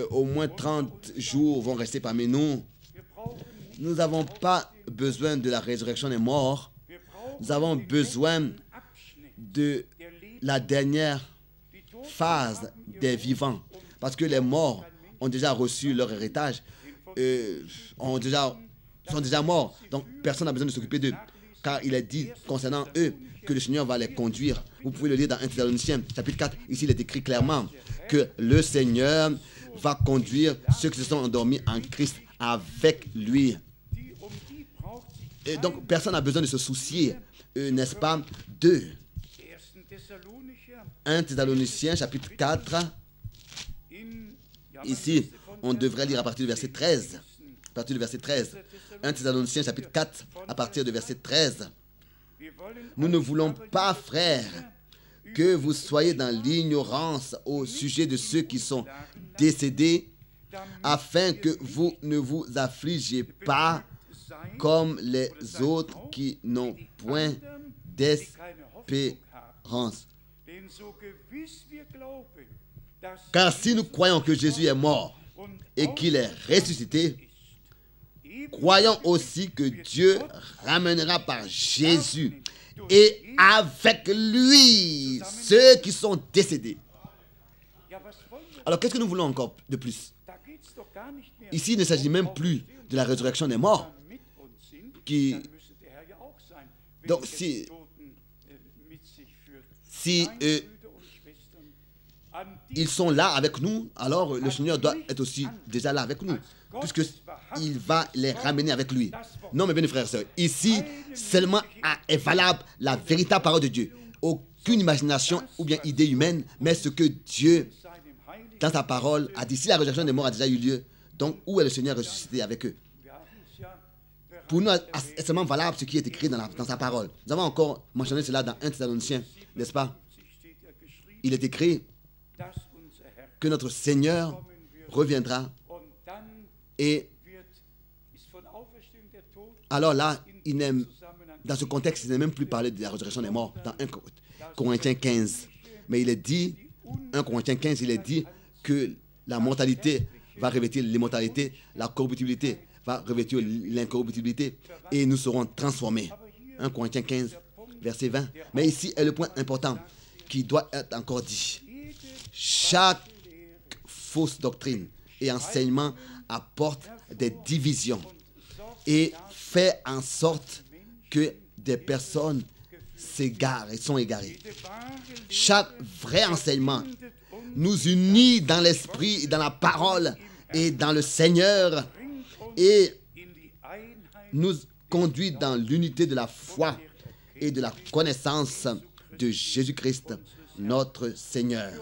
au moins 30 jours vont rester parmi nous. Nous n'avons pas besoin de la résurrection des morts. Nous avons besoin de la dernière phase des vivants. Parce que les morts ont déjà reçu leur héritage, sont déjà morts. Donc, personne n'a besoin de s'occuper d'eux. Car il est dit concernant eux que le Seigneur va les conduire. Vous pouvez le lire dans 1 Thessaloniciens, chapitre 4. Ici, il est écrit clairement que le Seigneur va conduire ceux qui se sont endormis en Christ avec lui. Et donc, personne n'a besoin de se soucier, n'est-ce pas, de 1 Thessaloniciens, chapitre 4. Ici, on devrait lire à partir du verset 13. À partir du verset 13. 1 Thessaloniciens, chapitre 4, à partir du verset 13. Nous ne voulons pas, frères, que vous soyez dans l'ignorance au sujet de ceux qui sont décédés, afin que vous ne vous affligiez pas comme les autres qui n'ont point d'espérance. Car si nous croyons que Jésus est mort et qu'il est ressuscité, croyons aussi que Dieu ramènera par Jésus et avec lui ceux qui sont décédés. Alors qu'est-ce que nous voulons encore de plus? Ici, il ne s'agit même plus de la résurrection des morts. Donc si ils sont là avec nous, alors le Seigneur doit être aussi déjà là avec nous, puisqu'il va les ramener avec lui. Non, mes bien frères et sœurs, ici, seulement est valable la véritable parole de Dieu. Aucune imagination ou bien idée humaine, mais ce que Dieu, dans sa parole, a dit. Si la résurrection des morts a déjà eu lieu, donc où est le Seigneur ressuscité avec eux? Pour nous, est seulement valable ce qui est écrit dans sa parole. Nous avons encore mentionné cela dans 1 Thessaloniciens, n'est-ce pas? Il est écrit que notre Seigneur reviendra et alors là, dans ce contexte, il n'est même plus parlé de la résurrection des morts dans 1 Corinthiens 15. Mais il est dit, 1 Corinthiens 15, il est dit que la mortalité va revêtir l'immortalité, la corruptibilité va revêtir l'incorruptibilité et nous serons transformés. 1 Corinthiens 15, verset 20. Mais ici est le point important qui doit être encore dit. Chaque fausse doctrine et enseignement apporte des divisions et fait en sorte que des personnes s'égarent et sont égarées. Chaque vrai enseignement nous unit dans l'esprit, dans la parole et dans le Seigneur et nous conduit dans l'unité de la foi et de la connaissance de Jésus-Christ, notre Seigneur.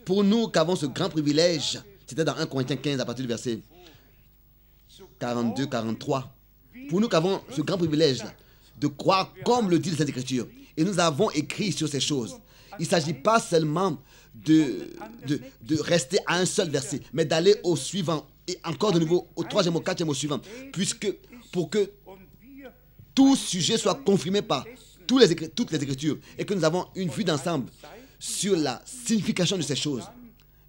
Pour nous qui avons ce grand privilège, c'était dans 1 Corinthiens 15 à partir du verset 42-43, pour nous qui avons ce grand privilège de croire comme le dit les Saintes Écritures, et nous avons écrit sur ces choses. Il ne s'agit pas seulement de rester à un seul verset, mais d'aller au suivant, et encore de nouveau au troisième, au quatrième, au suivant, pour que tout sujet soit confirmé par toutes les Écritures, et que nous avons une vue d'ensemble sur la signification de ces choses,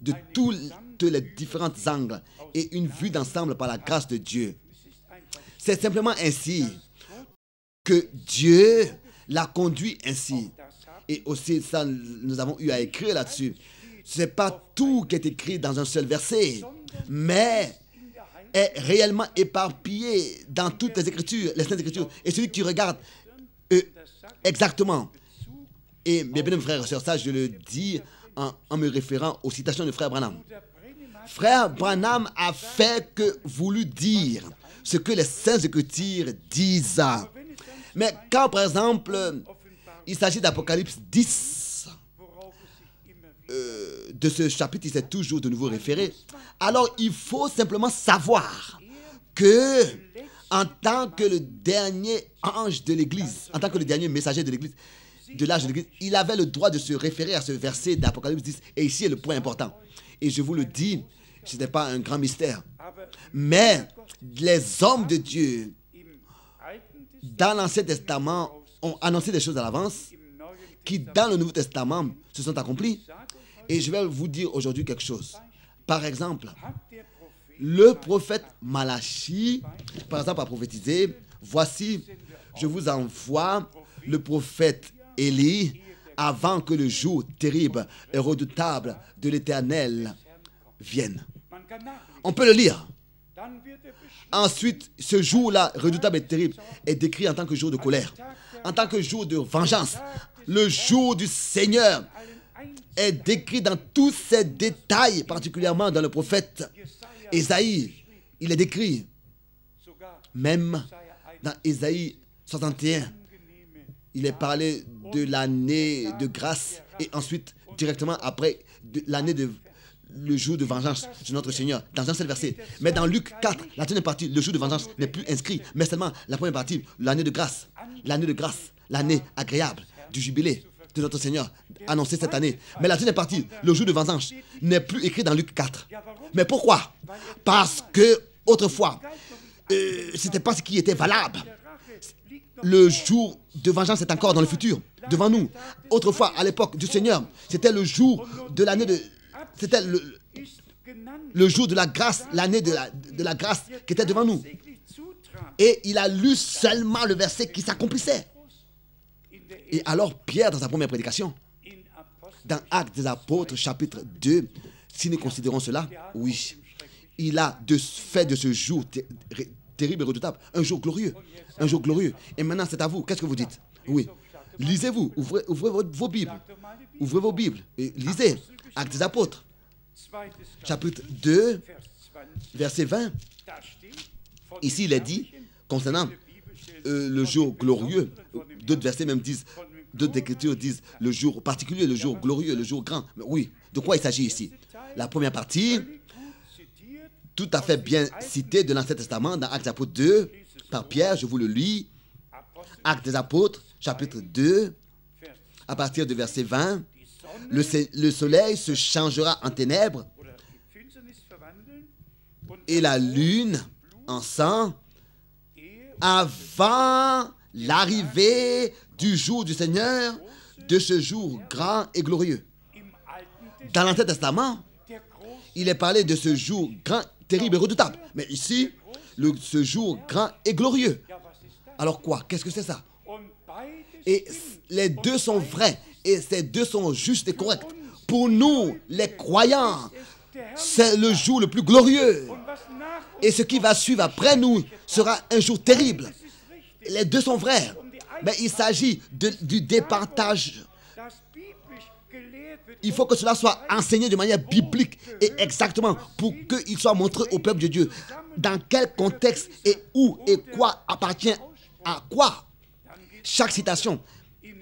de tous les différents angles, et une vue d'ensemble par la grâce de Dieu. C'est simplement ainsi que Dieu l'a conduit ainsi. Et aussi, ça, nous avons eu à écrire là-dessus. Ce n'est pas tout qui est écrit dans un seul verset, mais est réellement éparpillé dans toutes les Écritures, les Saintes Écritures. Et celui qui regarde exactement, et mes bien-aimés frères et sœurs, ça je le dis en me référant aux citations de Frère Branham. Frère Branham a fait que voulu dire ce que les Saintes Écritures disent. Mais quand, par exemple, il s'agit d'Apocalypse 10, de ce chapitre, il s'est toujours de nouveau référé. Alors, il faut simplement savoir que, en tant que le dernier ange de l'Église, en tant que le dernier messager de l'Église, de l'âge de l'Église, il avait le droit de se référer à ce verset d'Apocalypse 10. Et ici est le point important. Et je vous le dis, ce n'est pas un grand mystère. Mais les hommes de Dieu, dans l'Ancien Testament, ont annoncé des choses à l'avance qui, dans le Nouveau Testament, se sont accomplies. Et je vais vous dire aujourd'hui quelque chose. Par exemple, le prophète Malachi, par exemple, a prophétisé, voici, je vous envoie le prophète Élie avant que le jour terrible et redoutable de l'Éternel vienne. On peut le lire. Ensuite, ce jour-là, redoutable et terrible, est décrit en tant que jour de colère, en tant que jour de vengeance. Le jour du Seigneur est décrit dans tous ses détails, particulièrement dans le prophète Ésaïe. Il est décrit, même dans Ésaïe 61, il est parlé de l'année de grâce et ensuite, directement après, le jour de vengeance de notre Seigneur, dans un seul verset. Mais dans Luc 4, la deuxième partie, le jour de vengeance n'est plus inscrit, mais seulement la première partie, l'année de grâce, l'année agréable du jubilé de notre Seigneur, annoncé cette année. Mais la deuxième partie, le jour de vengeance, n'est plus écrit dans Luc 4. Mais pourquoi? Parce que, autrefois, ce n'était pas ce qui était valable. Le jour de vengeance est encore dans le futur, devant nous. Autrefois, à l'époque du Seigneur, c'était le jour de l'année de... C'était le jour de la grâce, l'année de la grâce qui était devant nous. Et il a lu seulement le verset qui s'accomplissait. Et alors Pierre, dans sa première prédication, dans Actes des Apôtres, chapitre 2, si nous considérons cela, oui, il a fait de ce jour terrible et redoutable un jour glorieux. Un jour glorieux. Et maintenant, c'est à vous. Qu'est-ce que vous dites? Oui. Lisez-vous. Ouvrez vos Bibles. Ouvrez vos Bibles et lisez Actes des Apôtres, chapitre 2, verset 20. Ici, il est dit, concernant le jour glorieux, d'autres versets même disent, d'autres écritures disent le jour particulier, le jour glorieux, le jour grand. Mais oui, de quoi il s'agit ici? La première partie, tout à fait bien citée de l'Ancien Testament, dans Actes des Apôtres 2, par Pierre, je vous le lis. Actes des Apôtres, chapitre 2, à partir du verset 20. Le soleil se changera en ténèbres et la lune en sang avant l'arrivée du jour du Seigneur, de ce jour grand et glorieux. Dans l'Ancien Testament, il est parlé de ce jour grand, terrible et redoutable. Mais ici, ce jour grand et glorieux. Alors quoi? Qu'est-ce que c'est ça? Et les deux sont vrais. Et ces deux sont justes et corrects. Pour nous, les croyants, c'est le jour le plus glorieux. Et ce qui va suivre après nous sera un jour terrible. Les deux sont vrais. Mais il s'agit du départage. Il faut que cela soit enseigné de manière biblique et exactement pour qu'il soit montré au peuple de Dieu. Dans quel contexte et où et quoi appartient à quoi. Chaque citation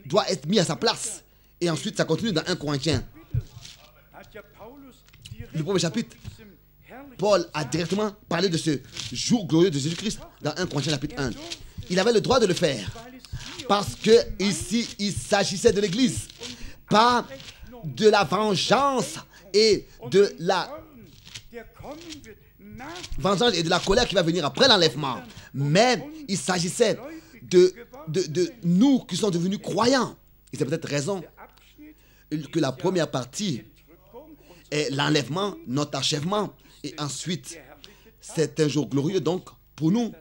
doit être mise à sa place. Et ensuite, ça continue dans 1 Corinthiens. Le premier chapitre, Paul a directement parlé de ce jour glorieux de Jésus-Christ dans 1 Corinthiens chapitre 1. Il avait le droit de le faire. Parce que ici, il s'agissait de l'Église. Pas de la vengeance et de la vengeance et de la colère qui va venir après l'enlèvement. Mais il s'agissait de nous qui sommes devenus croyants. Et c'est peut-être raison que la première partie est l'enlèvement, notre achèvement. Et ensuite, c'est un jour glorieux. Donc, pour nous,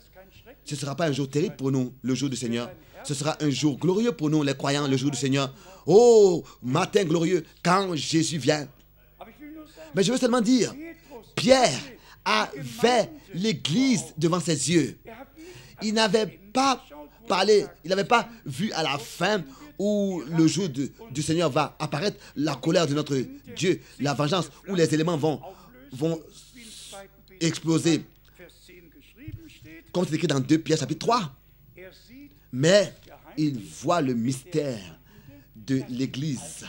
ce ne sera pas un jour terrible pour nous, le jour du Seigneur. Ce sera un jour glorieux pour nous, les croyants, le jour du Seigneur. Oh, matin glorieux, quand Jésus vient. Mais je veux seulement dire, Pierre avait l'Église devant ses yeux. Il n'avait pas parlé, il n'avait pas vu à la fin où le jour du Seigneur va apparaître, la colère de notre Dieu, la vengeance, où les éléments vont exploser. Comme c'est écrit dans 2 Pierre chapitre 3. Mais il voit le mystère de l'Église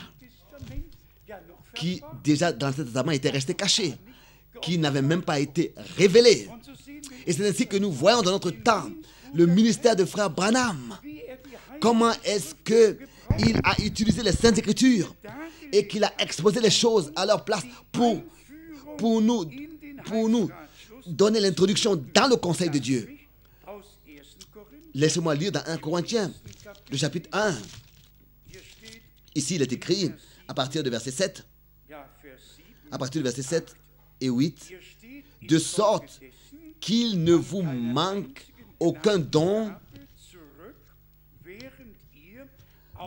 qui déjà dans l'Ancien Testament était resté caché, qui n'avait même pas été révélé. Et c'est ainsi que nous voyons dans notre temps le ministère de frère Branham. Comment est-ce qu'il a utilisé les Saintes Écritures et qu'il a exposé les choses à leur place pour nous donner l'introduction dans le conseil de Dieu. Laissez-moi lire dans 1 Corinthiens, le chapitre 1. Ici, il est écrit, à partir du verset 7, à partir du verset 7 et 8, de sorte qu'il ne vous manque aucun don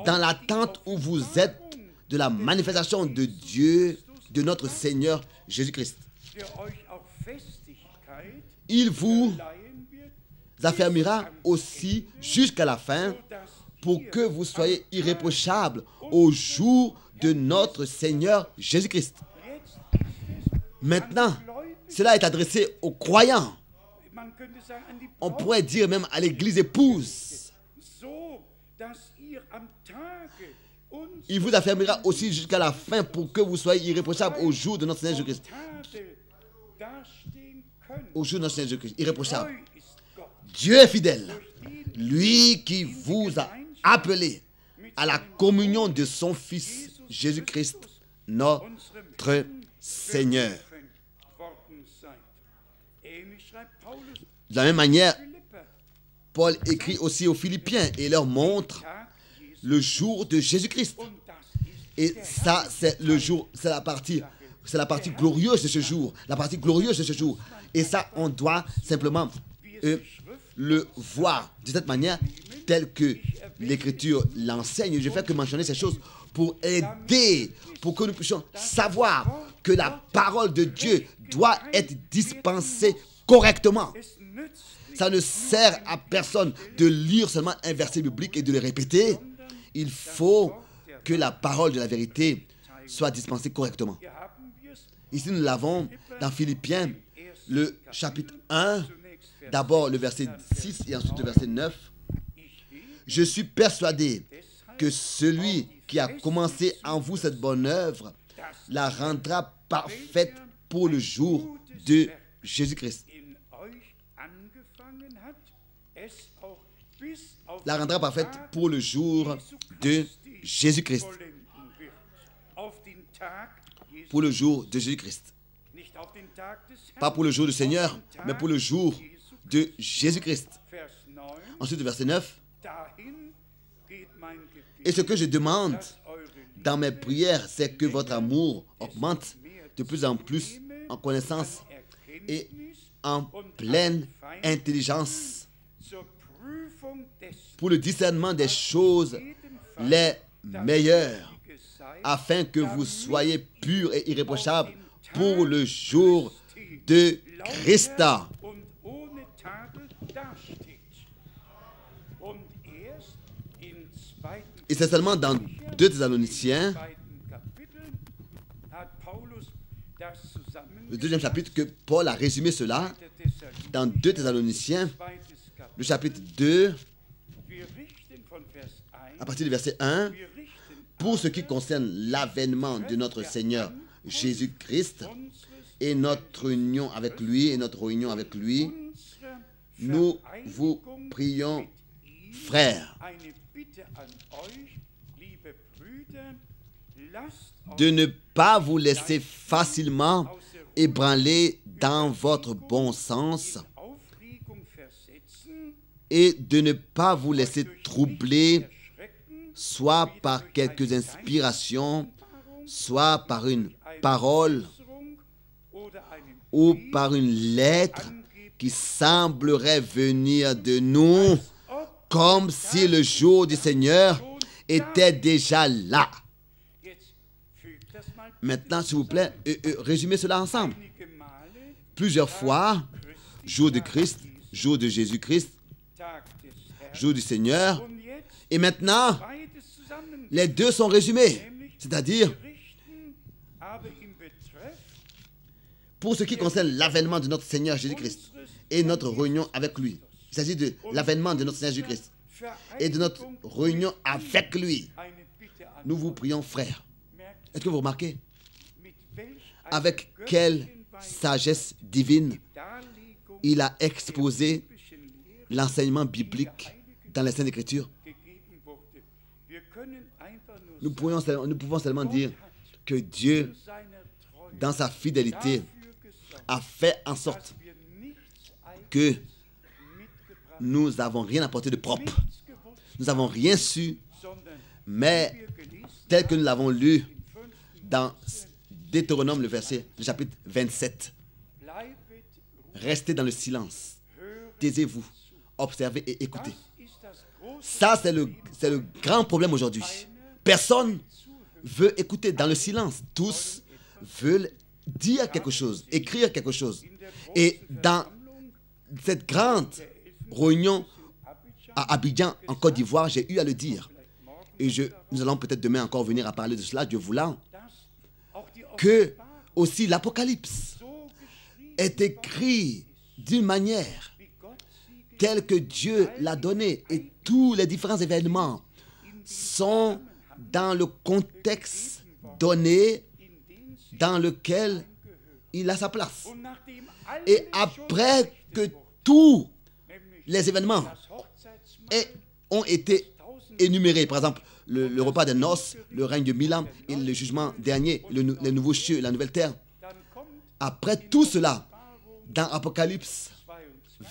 dans l'attente où vous êtes de la manifestation de Dieu, de notre Seigneur Jésus-Christ. Il vous affermira aussi jusqu'à la fin pour que vous soyez irréprochables au jour de notre Seigneur Jésus-Christ. Maintenant, cela est adressé aux croyants. On pourrait dire même à l'Église épouse. Il vous affermira aussi jusqu'à la fin pour que vous soyez irréprochables au jour de notre Seigneur Jésus-Christ. Au jour de notre Seigneur Jésus-Christ, irréprochable. Dieu est fidèle. Lui qui vous a appelé à la communion de son Fils Jésus-Christ, notre Seigneur. De la même manière, Paul écrit aussi aux Philippiens et leur montre le jour de Jésus-Christ. Et ça, c'est le jour, c'est la partie glorieuse de ce jour. La partie glorieuse de ce jour. Et ça, on doit simplement le voir de cette manière, telle que l'Écriture l'enseigne. Je ne fais que mentionner ces choses pour aider, pour que nous puissions savoir que la parole de Dieu doit être dispensée correctement. Ça ne sert à personne de lire seulement un verset biblique et de le répéter. Il faut que la parole de la vérité soit dispensée correctement. Ici, nous l'avons dans Philippiens, le chapitre 1, d'abord le verset 6 et ensuite le verset 9. Je suis persuadé que celui qui a commencé en vous cette bonne œuvre la rendra parfaite pour le jour de Jésus-Christ. La rendra parfaite pour le jour de Jésus-Christ. Pour le jour de Jésus-Christ. Pas pour le jour du Seigneur, mais pour le jour de Jésus-Christ. Ensuite, le verset 9. Et ce que je demande dans mes prières, c'est que votre amour augmente de plus en plus en connaissance et en pleine intelligence pour le discernement des choses les meilleures, afin que vous soyez purs et irréprochables pour le jour de Christ. Et c'est seulement dans 2 Thessaloniciens, le 2e chapitre, que Paul a résumé cela. Dans 2 Thessaloniciens, le chapitre 2, à partir du verset 1, pour ce qui concerne l'avènement de notre Seigneur Jésus-Christ et notre union avec lui, nous vous prions, frères, de ne pas vous laisser facilement ébranler dans votre bon sens et de ne pas vous laisser troubler soit par quelques inspirations, soit par une parole ou par une lettre qui semblerait venir de nous comme si le jour du Seigneur était déjà là. Maintenant, s'il vous plaît, résumez cela ensemble. Plusieurs fois, jour de Christ, jour de Jésus-Christ, jour du Seigneur. Et maintenant, les deux sont résumés. C'est-à-dire, pour ce qui concerne l'avènement de notre Seigneur Jésus-Christ et notre réunion avec lui. Il s'agit de l'avènement de notre Seigneur Jésus-Christ et de notre réunion avec lui. Nous vous prions, frères. Est-ce que vous remarquez avec quelle sagesse divine il a exposé l'enseignement biblique dans les Saintes Écritures? Nous pouvons seulement dire que Dieu, dans sa fidélité, a fait en sorte que nous n'avons rien apporté de propre. Nous n'avons rien su, mais tel que nous l'avons lu dans Deutéronome, le chapitre 27. Restez dans le silence. Taisez-vous, observez et écoutez. Ça, c'est le grand problème aujourd'hui. Personne veut écouter dans le silence. Tous veulent dire quelque chose, écrire quelque chose. Et dans cette grande réunion à Abidjan, en Côte d'Ivoire, j'ai eu à le dire. Et nous allons peut-être demain encore venir à parler de cela, Dieu voulant, que aussi l'Apocalypse est écrit d'une manière telle que Dieu l'a donné. Et tous les différents événements sont dans le contexte donné dans lequel il a sa place. Et après que tous les événements ont été énumérés, par exemple, le repas des noces, le règne de 1000 ans et le jugement dernier, les nouveaux cieux et la nouvelle terre. Après tout cela, dans Apocalypse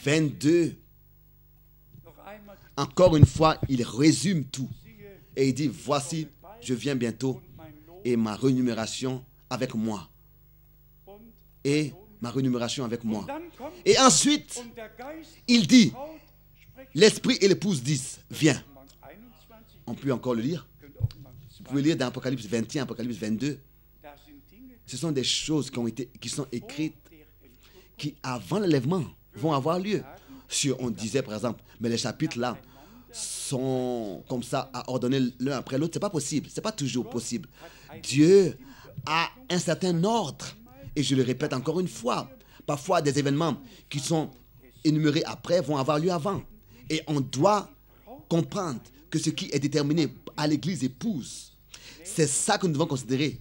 22, encore une fois, il résume tout. Et il dit, voici, je viens bientôt et ma rémunération avec moi. Et ma rémunération avec moi. Et ensuite, il dit, l'esprit et l'épouse disent, viens. On peut encore le lire. Vous pouvez lire dans Apocalypse 21, Apocalypse 22. Ce sont des choses qui sont écrites qui, avant l'enlèvement, vont avoir lieu. Si on disait, par exemple, mais les chapitres là sont comme ça à ordonner l'un après l'autre, c'est pas possible. C'est pas toujours possible. Dieu a un certain ordre. Et je le répète encore une fois, parfois des événements qui sont énumérés après vont avoir lieu avant. Et on doit comprendre que ce qui est déterminé à l'Église épouse, c'est ça que nous devons considérer.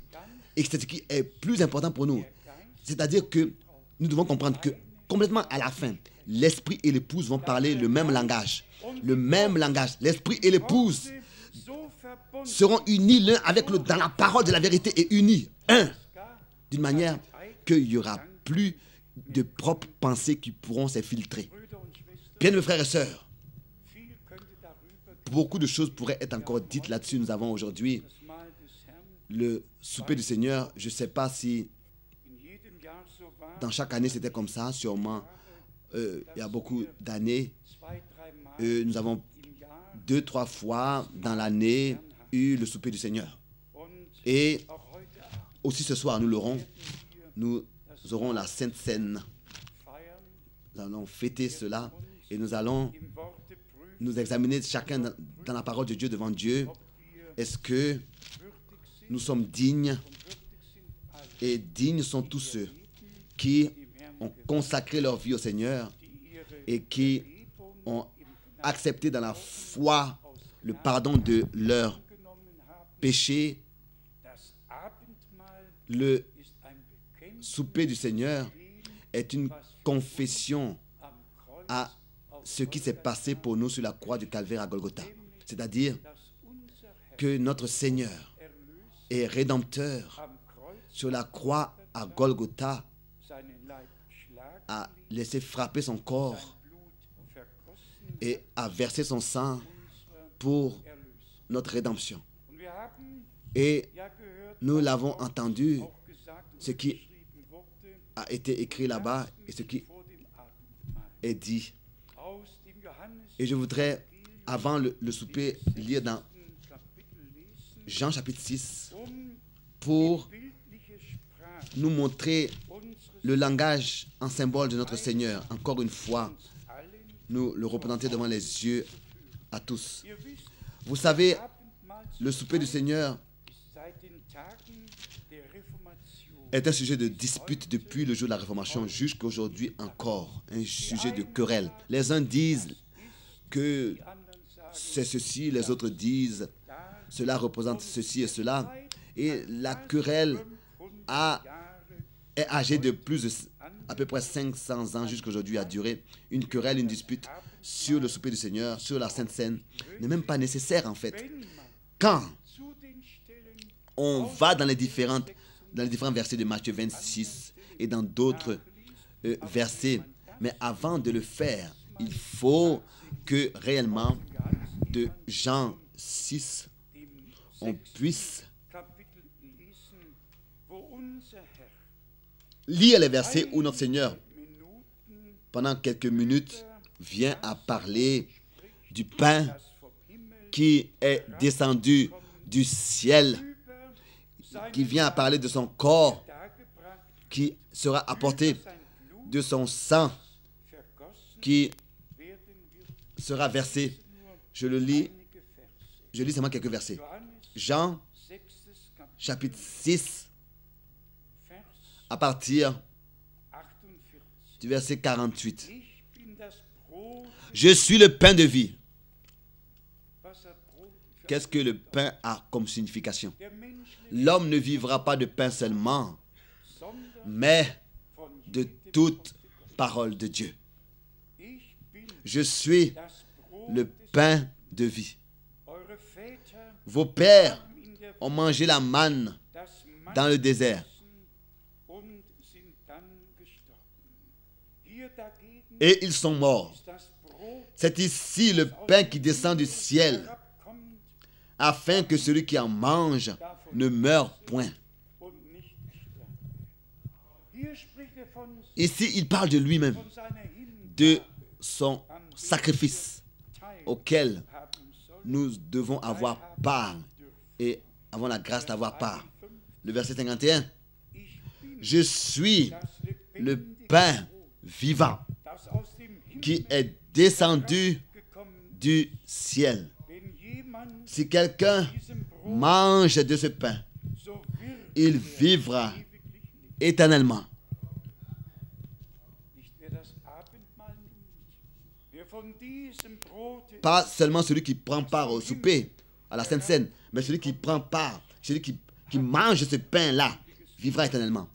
Et c'est ce qui est plus important pour nous. C'est-à-dire que nous devons comprendre que complètement à la fin, l'esprit et l'épouse vont parler le même langage. Le même langage. L'esprit et l'épouse seront unis l'un avec l'autre dans la parole de la vérité et unis, un, d'une manière qu'il n'y aura plus de propres pensées qui pourront s'infiltrer. Bien, mes frères et sœurs, beaucoup de choses pourraient être encore dites là-dessus. Nous avons aujourd'hui le souper du Seigneur. Je ne sais pas si dans chaque année c'était comme ça, sûrement. Il y a beaucoup d'années. Nous avons 2-3 fois dans l'année eu le souper du Seigneur. Et aussi ce soir, nous l'aurons. nous aurons la Sainte Seine. Nous allons fêter cela et nous allons nous examiner chacun dans la parole de Dieu devant Dieu. Est-ce que nous sommes dignes? Et dignes sont tous ceux qui ont consacré leur vie au Seigneur et qui ont accepté dans la foi le pardon de leurs péchés. Le souper du Seigneur est une confession à ce qui s'est passé pour nous sur la croix du Calvaire à Golgotha. C'est-à-dire que notre Seigneur est rédempteur sur la croix à Golgotha, a laissé frapper son corps et a versé son sang pour notre rédemption. Et nous l'avons entendu, ce qui a été écrit là-bas et ce qui est dit. Et je voudrais, avant le souper, lire dans Jean chapitre 6 pour nous montrer le langage en symbole de notre Seigneur. Encore une fois, nous le représenter devant les yeux à tous. Vous savez, le souper du Seigneur est un sujet de dispute depuis le jour de la Réformation jusqu'à aujourd'hui encore, un sujet de querelle. Les uns disent que c'est ceci, les autres disent cela représente ceci et cela. Et la querelle est âgée de plus de à peu près 500 ans jusqu'à aujourd'hui a duré. Une querelle, une dispute sur le souper du Seigneur, sur la Sainte Seine, n'est même pas nécessaire en fait. Quand on va dans les différents versets de Matthieu 26 et dans d'autres versets, mais avant de le faire, il faut que réellement de Jean 6, on puisse lire les versets où notre Seigneur, pendant quelques minutes, vient à parler du pain qui est descendu du ciel, qui vient à parler de son corps qui sera apporté, de son sang qui sera versé. Je lis seulement quelques versets. Jean, chapitre 6, à partir du verset 48. Je suis le pain de vie. Qu'est-ce que le pain a comme signification? L'homme ne vivra pas de pain seulement, mais de toute parole de Dieu. Je suis le pain de vie. Vos pères ont mangé la manne dans le désert. Et ils sont morts. C'est ici le pain qui descend du ciel, afin que celui qui en mange ne meure point. Ici, il parle de lui-même, de son sacrifice auquel nous devons avoir part et avons la grâce d'avoir part. Le verset 51. Je suis le pain vivant qui est descendu du ciel. Si quelqu'un mange de ce pain, il vivra éternellement. Pas seulement celui qui prend part au souper, à la Sainte Seine, mais celui qui prend part, celui qui mange ce pain-là, vivra éternellement.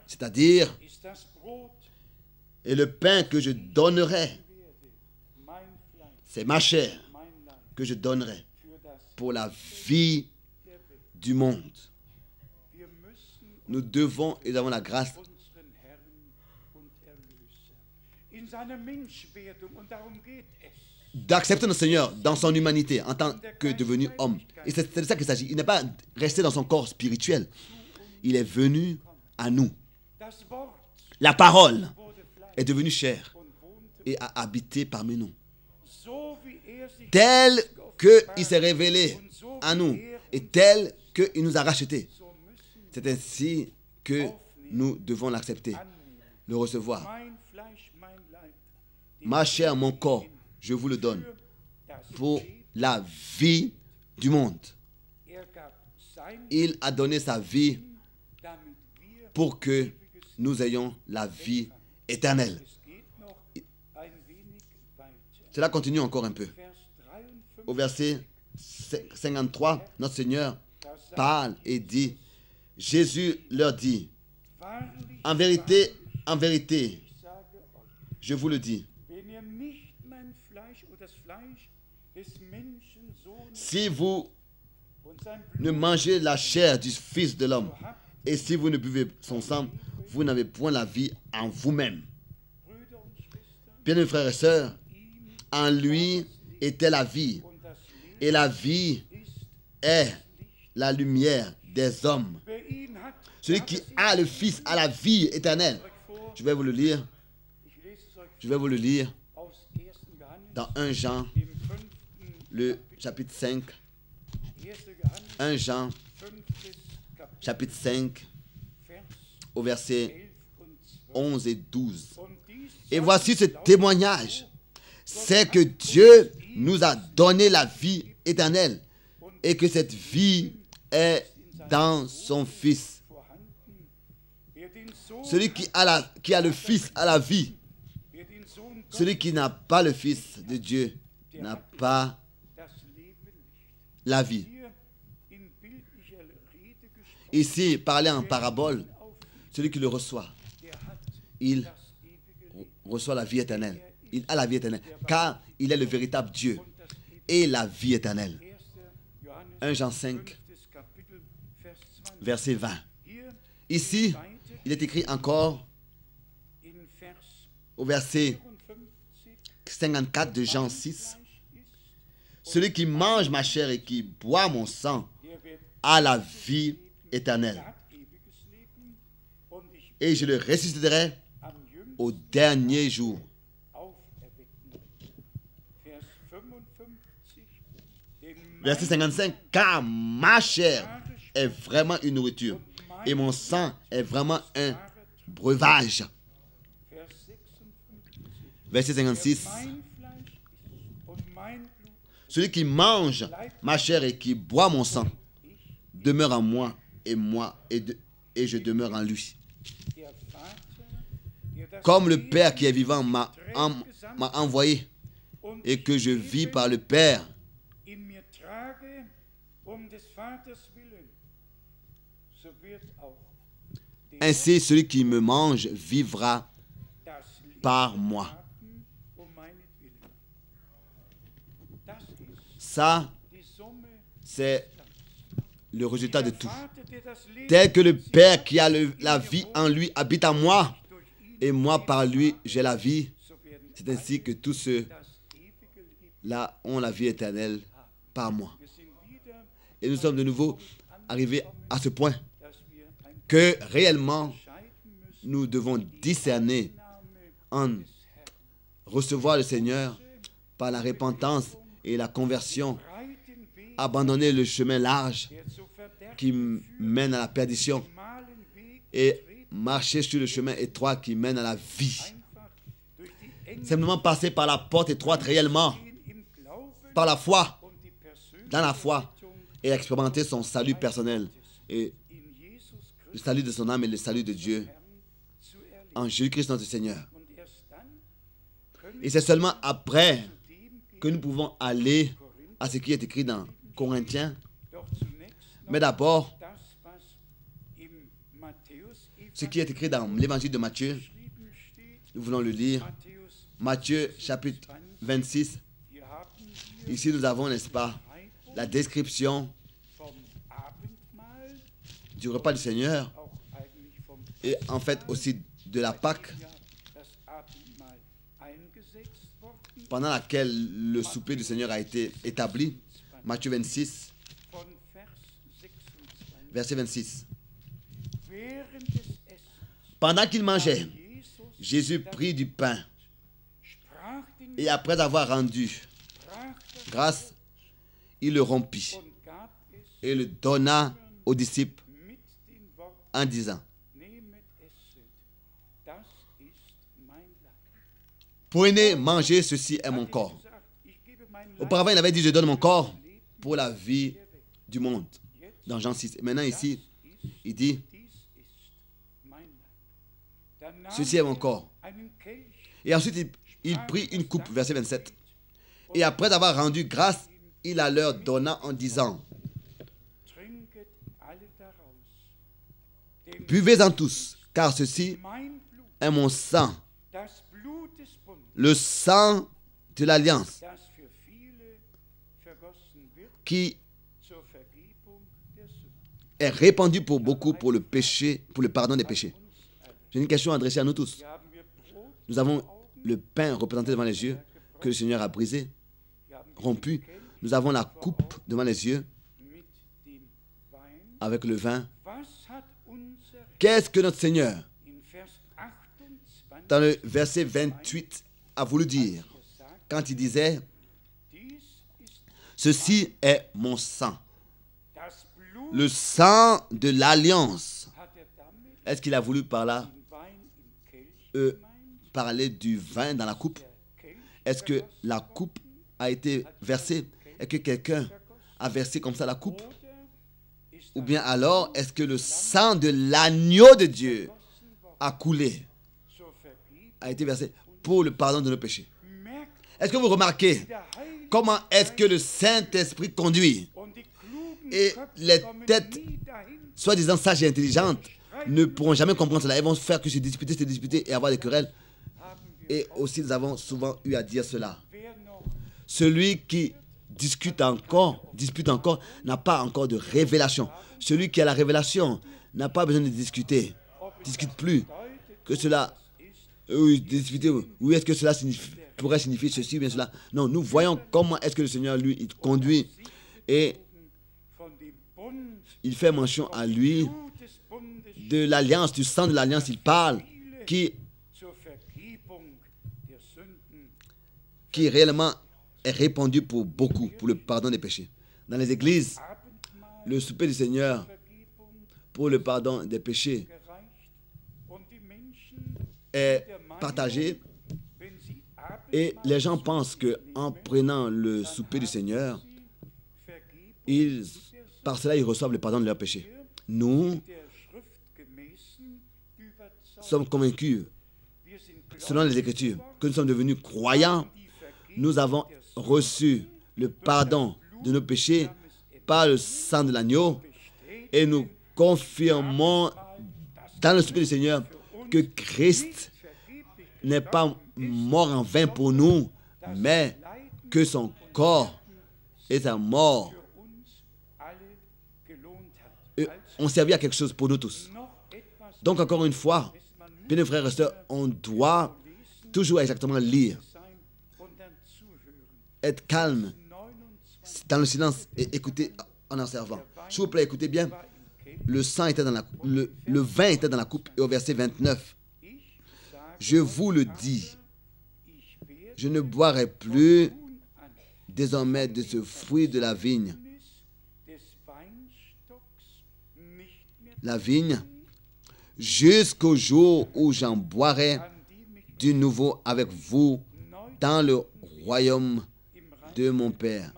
C'est-à-dire, et le pain que je donnerai, c'est ma chair que je donnerai pour la vie du monde. Nous devons et nous avons la grâce d'accepter notre Seigneur dans son humanité en tant que devenu homme. Et c'est de ça qu'il s'agit. Il n'est pas resté dans son corps spirituel. Il est venu à nous. La parole est devenue chair et a habité parmi nous. Tel qu'il s'est révélé à nous et tel qu'il nous a rachetés. C'est ainsi que nous devons l'accepter, le recevoir. Ma chair, mon corps, je vous le donne pour la vie du monde. Il a donné sa vie pour que nous ayons la vie éternelle. Cela continue encore un peu. Au verset 53, notre Seigneur parle et dit, Jésus leur dit, en vérité, je vous le dis, si vous ne mangez la chair du Fils de l'homme et si vous ne buvez son sang, vous n'avez point la vie en vous-même. Bien-aimés frères et sœurs, en lui était la vie, et la vie est la lumière des hommes. Celui qui a le Fils a la vie éternelle. Je vais vous le lire. Je vais vous le lire dans 1 Jean, le chapitre 5. 1 Jean, chapitre 5, au verset 11 et 12. Et voici ce témoignage. C'est que Dieu nous a donné la vie éternelle et que cette vie est dans son Fils. Celui qui a le Fils a la vie. Celui qui n'a pas le Fils de Dieu n'a pas la vie. Ici, parler en parabole, celui qui le reçoit, il reçoit la vie éternelle. Il a la vie éternelle, car il est le véritable Dieu et la vie éternelle. 1 Jean 5, verset 20. Ici, il est écrit encore au verset 54 de Jean 6. Celui qui mange ma chair et qui boit mon sang a la vie éternelle. Et je le ressusciterai au dernier jour. Verset 55. Car ma chair est vraiment une nourriture et mon sang est vraiment un breuvage. Verset 56. Celui qui mange ma chair et qui boit mon sang demeure en moi et je demeure en lui. Comme le Père qui est vivant m'a envoyé et que je vis par le Père, ainsi celui qui me mange vivra par moi. Ça, c'est le résultat de tout. Tel que le Père qui a la vie en lui habite en moi, et moi par lui j'ai la vie, c'est ainsi que tous ceux-là ont la vie éternelle par moi. Et nous sommes de nouveau arrivés à ce point que réellement nous devons discerner en recevoir le Seigneur par la repentance et la conversion, abandonner le chemin large qui mène à la perdition et marcher sur le chemin étroit qui mène à la vie. Simplement passer par la porte étroite réellement, par la foi, dans la foi, et expérimenter son salut personnel et le salut de son âme et le salut de Dieu en Jésus-Christ notre Seigneur. Et c'est seulement après que nous pouvons aller à ce qui est écrit dans Corinthiens. Mais d'abord, ce qui est écrit dans l'évangile de Matthieu, nous voulons le lire. Matthieu chapitre 26. Ici nous avons, n'est-ce pas, la description du repas du Seigneur et en fait aussi de la Pâque, pendant laquelle le souper du Seigneur a été établi. Matthieu 26, verset 26. Pendant qu'il mangeait, Jésus prit du pain et après avoir rendu grâce, il le rompit et le donna aux disciples en disant, prenez, mangez, ceci est mon corps. Auparavant, il avait dit, je donne mon corps pour la vie du monde. Dans Jean 6. Et maintenant ici, il dit, ceci est mon corps. Et ensuite, il prit une coupe, verset 27. Et après avoir rendu grâce, il la leur donna en disant, buvez-en tous, car ceci est mon sang, le sang de l'alliance, qui est répandu pour beaucoup pour le péché, pour le pardon des péchés. J'ai une question adressée à nous tous. Nous avons le pain représenté devant les yeux que le Seigneur a brisé, rompu. Nous avons la coupe devant les yeux avec le vin. Qu'est-ce que notre Seigneur, dans le verset 28, a voulu dire quand il disait, ceci est mon sang, le sang de l'alliance? Est-ce qu'il a voulu par là parler du vin dans la coupe? Est-ce que la coupe a été versée? Est-ce que quelqu'un a versé comme ça la coupe? Ou bien alors, est-ce que le sang de l'agneau de Dieu a coulé, a été versé pour le pardon de nos péchés? Est-ce que vous remarquez comment est-ce que le Saint-Esprit conduit? Et les têtes, soi-disant sages et intelligentes, ne pourront jamais comprendre cela. Elles vont faire que se disputer et avoir des querelles. Et aussi, nous avons souvent eu à dire cela. Celui qui dispute encore, n'a pas encore de révélation. Celui qui a la révélation n'a pas besoin de discuter. Discute plus. Que cela, discuter, oui, est-ce que cela pourrait signifier ceci ou bien cela? Non, nous voyons comment est-ce que le Seigneur, lui, il conduit. Et il fait mention à lui de l'alliance, du sang de l'alliance, il parle, qui réellement est répandu pour beaucoup, pour le pardon des péchés. Dans les églises, le souper du Seigneur pour le pardon des péchés est partagé et les gens pensent qu'en prenant le souper du Seigneur, par cela, ils reçoivent le pardon de leurs péchés. Nous sommes convaincus, selon les Écritures, que nous sommes devenus croyants. Nous avons reçu le pardon de nos péchés par le sang de l'agneau et nous confirmons dans le souper du Seigneur que Christ n'est pas mort en vain pour nous, mais que son corps et sa mort ont servi à quelque chose pour nous tous. Donc encore une fois, bien frères et sœurs, on doit toujours exactement lire, être calme dans le silence et écouter en observant. S'il vous plaît, écoutez bien. Le sang était dans le vin était dans la coupe. Et au verset 29, je vous le dis, je ne boirai plus désormais de ce fruit de la vigne. La vigne, jusqu'au jour où j'en boirai de nouveau avec vous dans le royaume de mon Père.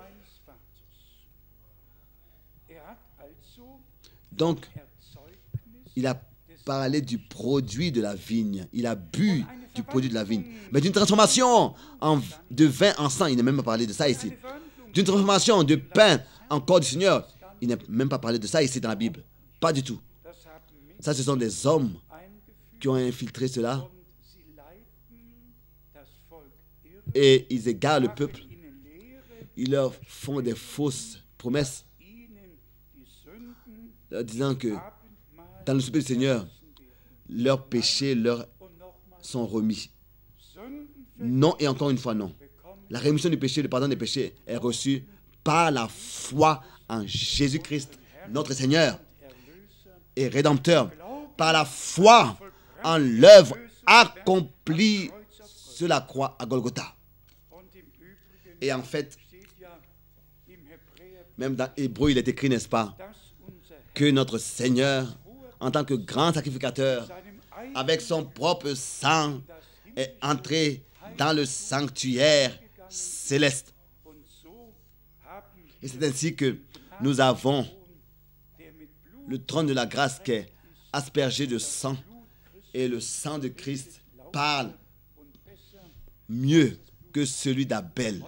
Donc, il a parlé du produit de la vigne. Il a bu du produit de la vigne. Mais d'une transformation de vin en sang, il n'a même pas parlé de ça ici. D'une transformation de pain en corps du Seigneur, il n'a même pas parlé de ça ici dans la Bible. Pas du tout. Ça, ce sont des hommes qui ont infiltré cela. Et ils égarent le peuple. Ils leur font des fausses promesses, leur disant que dans le souper du Seigneur, leurs péchés leur sont remis. Non et encore une fois non. La rémission du péché, le pardon des péchés est reçu par la foi en Jésus-Christ, notre Seigneur et Rédempteur, par la foi en l'œuvre accomplie sur la croix à Golgotha. Et en fait, même dans Hébreu, il est écrit, n'est-ce pas, que notre Seigneur, en tant que grand sacrificateur, avec son propre sang, est entré dans le sanctuaire céleste. Et c'est ainsi que nous avons le trône de la grâce qui est aspergé de sang. Et le sang de Christ parle mieux que celui d'Abel.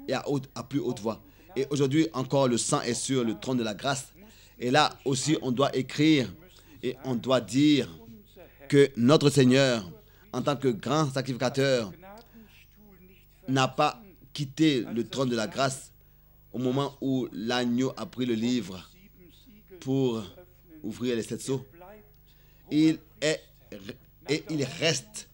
Et à plus haute voix. Et aujourd'hui encore, le sang est sur le trône de la grâce. Et là aussi, on doit écrire et on doit dire que notre Seigneur, en tant que grand sacrificateur, n'a pas quitté le trône de la grâce au moment où l'agneau a pris le livre pour ouvrir les 7 sceaux. Il reste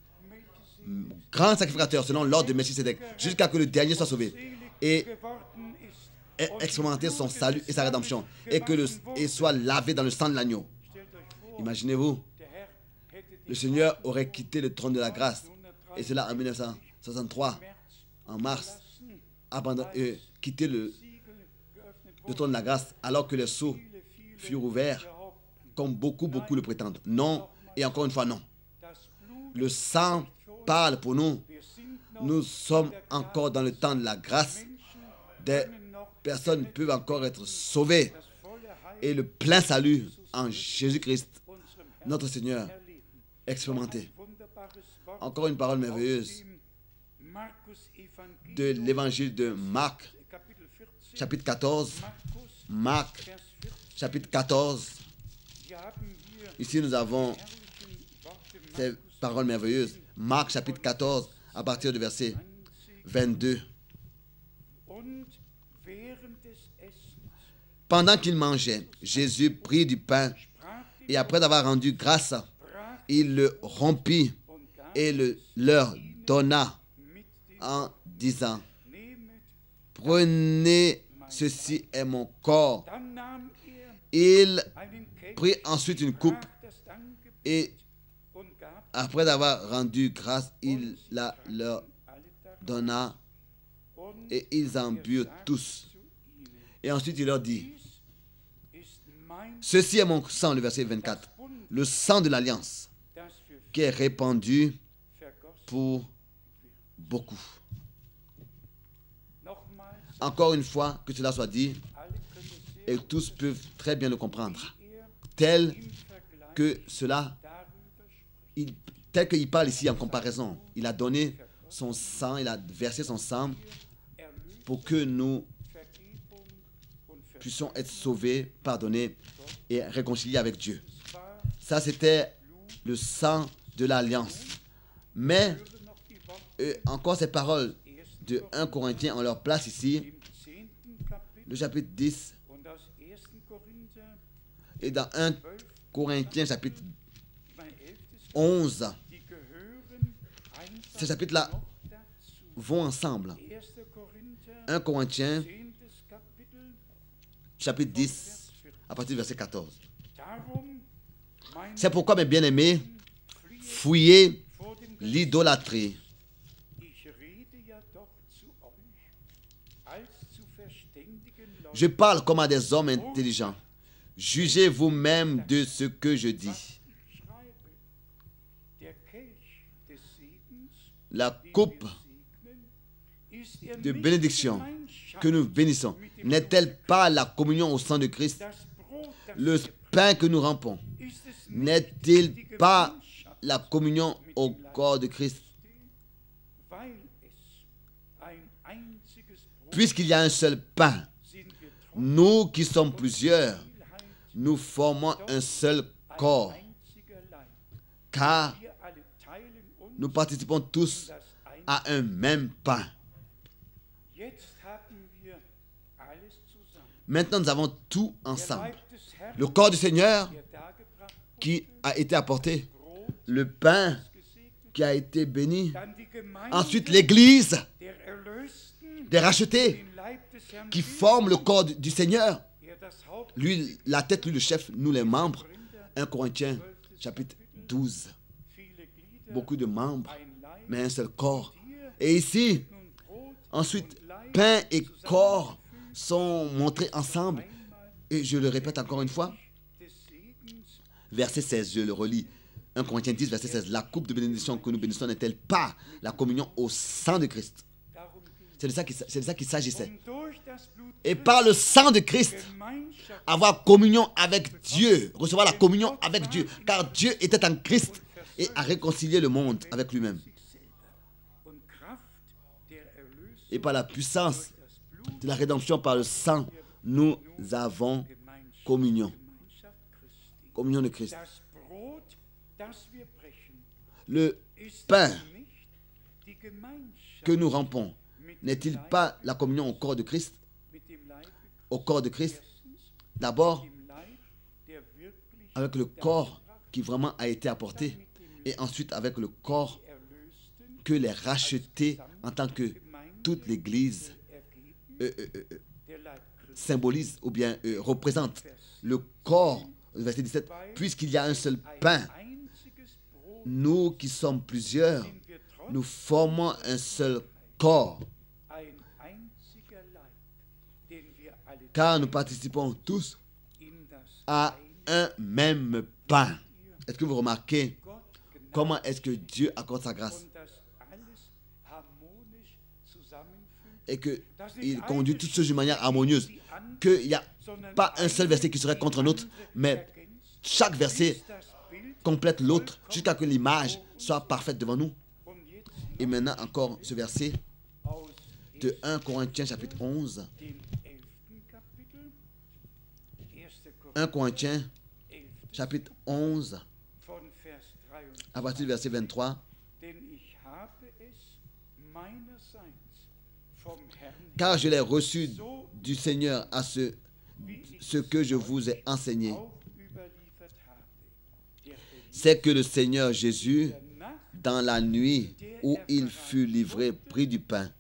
grand sacrificateur selon l'ordre de Melchisédek jusqu'à que le dernier soit sauvé et ait expérimenté son salut et sa rédemption et soit lavé dans le sang de l'agneau. Imaginez-vous, le Seigneur aurait quitté le trône de la grâce et cela en 1963, en mars, quitté le trône de la grâce alors que les sceaux furent ouverts comme beaucoup le prétendent. Non, et encore une fois non. Le sang parle pour nous. Nous sommes encore dans le temps de la grâce. Des personnes peuvent encore être sauvées. Et le plein salut en Jésus-Christ, notre Seigneur, expérimenté. Encore une parole merveilleuse de l'évangile de Marc, chapitre 14. Marc, chapitre 14. Ici, nous avons ces paroles merveilleuses. Marc, chapitre 14, à partir du verset 22. Pendant qu'il mangeait, Jésus prit du pain et après avoir rendu grâce, il le rompit et leur donna en disant: prenez, ceci est mon corps. Il prit ensuite une coupe et après avoir rendu grâce, il la leur donna et ils en burent tous. Et ensuite il leur dit: ceci est mon sang, le verset 24, le sang de l'alliance qui est répandu pour beaucoup. Encore une fois, que cela soit dit, et tous peuvent très bien le comprendre, tel que cela, tel qu'il parle ici en comparaison. Il a donné son sang, il a versé son sang pour que nous puissions être sauvés, pardonnés et réconciliés avec Dieu. Ça, c'était le sang de l'alliance. Mais encore ces paroles de 1 Corinthiens, on leur place ici, le chapitre 10, et dans 1 Corinthiens, chapitre 11, ces chapitres-là vont ensemble. 1 Corinthiens, chapitre 10, à partir du verset 14. C'est pourquoi, mes bien-aimés, fuyez l'idolâtrie. Je parle comme à des hommes intelligents. Jugez vous-même de ce que je dis. La coupe de bénédiction que nous bénissons n'est-elle pas la communion au sang de Christ? Le pain que nous rampons n'est-il pas la communion au corps de Christ? Puisqu'il y a un seul pain, nous qui sommes plusieurs, nous formons un seul corps, car nous participons tous à un même pain. Maintenant, nous avons tout ensemble. Le corps du Seigneur qui a été apporté, le pain qui a été béni, ensuite l'Église des rachetés qui forment le corps du Seigneur. Lui, la tête, lui, le chef, nous les membres. 1 Corinthiens, chapitre 12. Beaucoup de membres, mais un seul corps. Et ici, ensuite, pain et corps sont montrés ensemble. Et je le répète encore une fois. Verset 16, je le relis. 1 Corinthiens 10, verset 16. La coupe de bénédiction que nous bénissons n'est-elle pas la communion au sang de Christ? C'est de ça qu'il s'agissait. Et par le sang de Christ, avoir communion avec Dieu, recevoir la communion avec Dieu, car Dieu était en Christ et a réconcilié le monde avec lui-même. Et par la puissance de la rédemption par le sang, nous avons communion. Communion de Christ. Le pain que nous rampons n'est-il pas la communion au corps de Christ? Au corps de Christ, d'abord avec le corps qui vraiment a été apporté, et ensuite avec le corps que les rachetés en tant que toute l'Église symbolise ou bien représente. Le corps, verset 17, puisqu'il y a un seul pain, nous qui sommes plusieurs, nous formons un seul corps, car nous participons tous à un même pain. Est-ce que vous remarquez comment est-ce que Dieu accorde sa grâce et qu'il conduit toutes choses d'une manière harmonieuse, qu'il n'y a pas un seul verset qui serait contre un autre, mais chaque verset complète l'autre jusqu'à ce que l'image soit parfaite devant nous. Et maintenant encore ce verset de 1 Corinthiens chapitre 11. 1 Corinthiens chapitre 11 à partir du verset 23. Car je l'ai reçu du Seigneur à ce que je vous ai enseigné. C'est que le Seigneur Jésus, dans la nuit où il fut livré, prit du pain.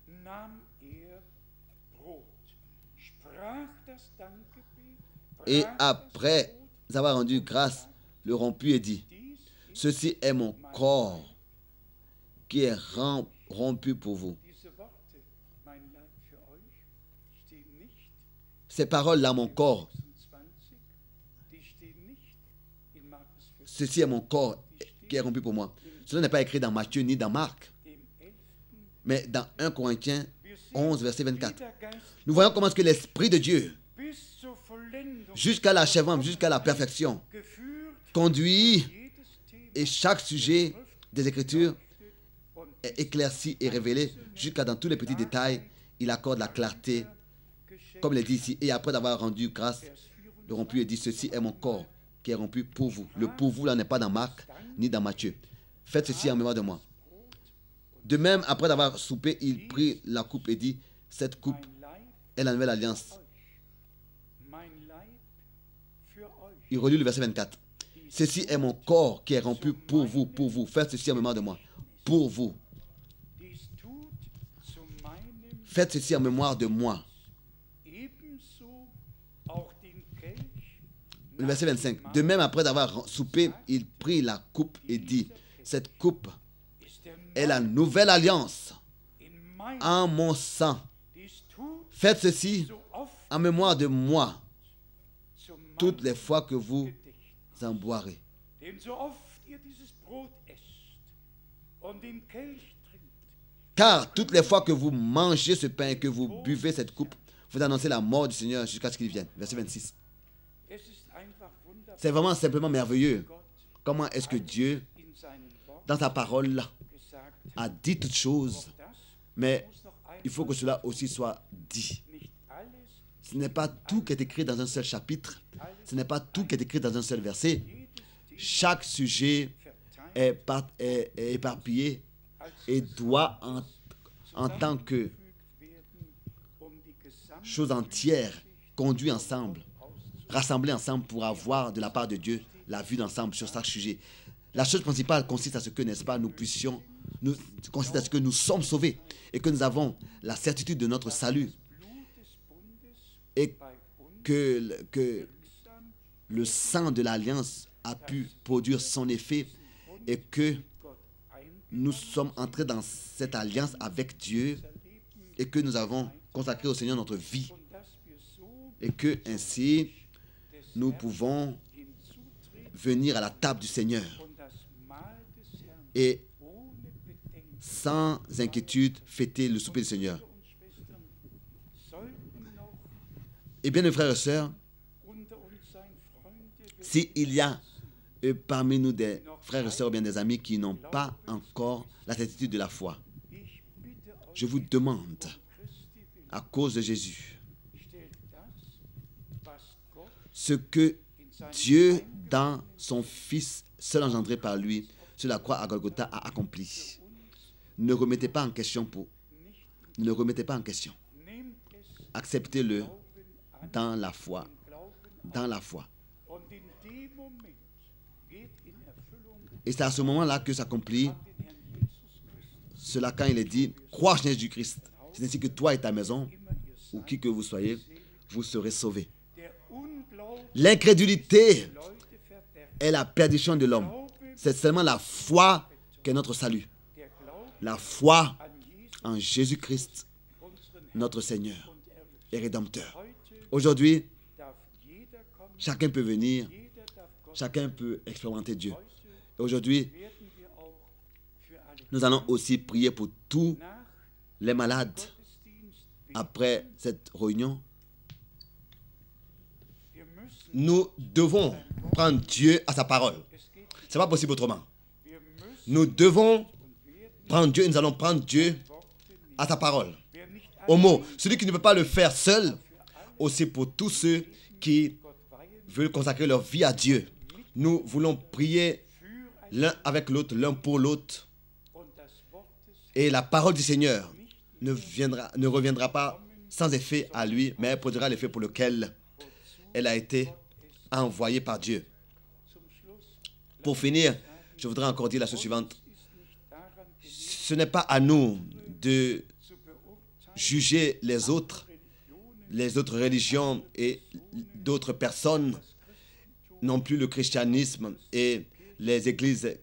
Et après avoir rendu grâce, le romput et dit, ceci est mon corps qui est rompu pour vous. Ces paroles-là, mon corps, ceci est mon corps qui est rompu pour moi. Cela n'est pas écrit dans Matthieu ni dans Marc, mais dans 1 Corinthiens 11, verset 24. Nous voyons comment est-ce que l'Esprit de Dieu, jusqu'à l'achèvement, jusqu'à la perfection, conduit, et chaque sujet des Écritures est éclairci et révélé, jusqu'à dans tous les petits détails, il accorde la clarté, comme il est dit ici. Et après d'avoir rendu grâce, le rompu et dit, ceci est mon corps qui est rompu pour vous. Le pour vous là n'est pas dans Marc ni dans Matthieu. Faites ceci en mémoire de moi. De même, après d'avoir soupé, il prit la coupe et dit, cette coupe est la nouvelle alliance. Il relit le verset 24. Ceci est mon corps qui est rompu pour vous, pour vous. Faites ceci en mémoire de moi. Pour vous. Faites ceci en mémoire de moi. Le verset 25. De même, après d'avoir soupé, il prit la coupe et dit, cette coupe est la nouvelle alliance en mon sang. Faites ceci en mémoire de moi toutes les fois que vous en boirez. Car toutes les fois que vous mangez ce pain et que vous buvez cette coupe, vous annoncez la mort du Seigneur jusqu'à ce qu'il vienne. Verset 26. C'est vraiment simplement merveilleux. Comment est-ce que Dieu, dans sa parole, a dit toutes choses, mais il faut que cela aussi soit dit. Ce n'est pas tout qui est écrit dans un seul chapitre. Ce n'est pas tout qui est écrit dans un seul verset. Chaque sujet est éparpillé et doit, en tant que chose entière, conduire ensemble, rassembler ensemble pour avoir de la part de Dieu la vue d'ensemble sur chaque sujet. La chose principale consiste à ce que, n'est-ce pas, consiste à ce que nous sommes sauvés et que nous avons la certitude de notre salut et que le sang de l'alliance a pu produire son effet et que nous sommes entrés dans cette alliance avec Dieu et que nous avons consacré au Seigneur notre vie et que ainsi nous pouvons venir à la table du Seigneur et sans inquiétude fêter le souper du Seigneur. Et bien, mes frères et sœurs, s'il y a parmi nous des frères et sœurs ou bien des amis qui n'ont pas encore la certitude de la foi, je vous demande, à cause de Jésus, ce que Dieu, dans son Fils seul engendré par lui, sur la croix à Golgotha, a accompli. Ne remettez pas en question ne remettez pas en question. Acceptez-le dans la foi. Dans la foi. Et c'est à ce moment-là que s'accomplit cela quand il est dit « Crois en Jésus-Christ. C'est ainsi que toi et ta maison, ou qui que vous soyez, vous serez sauvés. » L'incrédulité est la perdition de l'homme. C'est seulement la foi qui est notre salut. La foi en Jésus-Christ, notre Seigneur et Rédempteur. Aujourd'hui, chacun peut venir, chacun peut expérimenter Dieu. Et aujourd'hui, nous allons aussi prier pour tous les malades après cette réunion. Nous devons prendre Dieu à sa parole. Ce n'est pas possible autrement. Nous devons prendre Dieu et nous allons prendre Dieu à sa parole. Au mot, celui qui ne peut pas le faire seul, aussi pour tous ceux qui veulent consacrer leur vie à Dieu. Nous voulons prier l'un avec l'autre, l'un pour l'autre. Et la parole du Seigneur ne reviendra pas sans effet à lui, mais elle produira l'effet pour lequel elle a été envoyée par Dieu. Pour finir, je voudrais encore dire la chose suivante. Ce n'est pas à nous de juger les autres religions et d'autres personnes, non plus le christianisme et les églises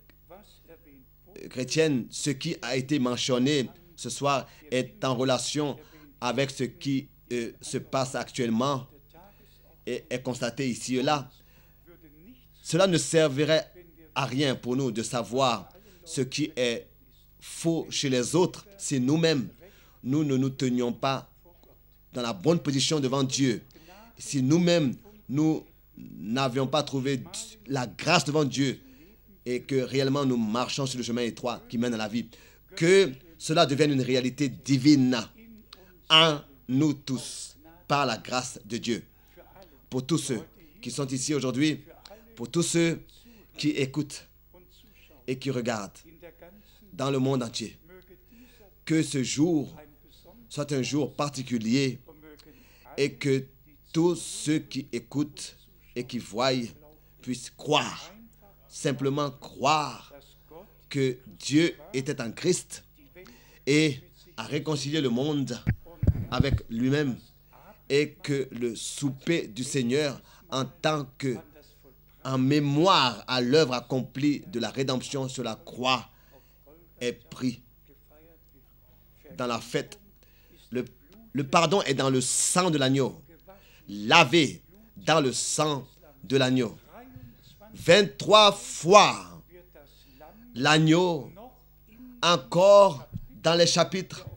chrétiennes. Ce qui a été mentionné ce soir est en relation avec ce qui se passe actuellement et est constaté ici et là. Cela ne servirait à rien pour nous de savoir ce qui est faux chez les autres si nous-mêmes, nous ne nous tenions pas dans la bonne position devant Dieu. Si nous-mêmes, nous n'avions pas trouvé la grâce devant Dieu et que réellement nous marchons sur le chemin étroit qui mène à la vie, que cela devienne une réalité divine en nous tous, par la grâce de Dieu. Pour tous ceux qui sont ici aujourd'hui, pour tous ceux qui écoutent et qui regardent dans le monde entier, que ce jour soit un jour particulier et que tous ceux qui écoutent et qui voient puissent croire, simplement croire que Dieu était en Christ et a réconcilié le monde avec lui-même et que le souper du Seigneur en tant que en mémoire à l'œuvre accomplie de la rédemption sur la croix est pris dans la fête. Le pardon est dans le sang de l'agneau, lavé dans le sang de l'agneau. 23 fois l'agneau, encore dans les chapitres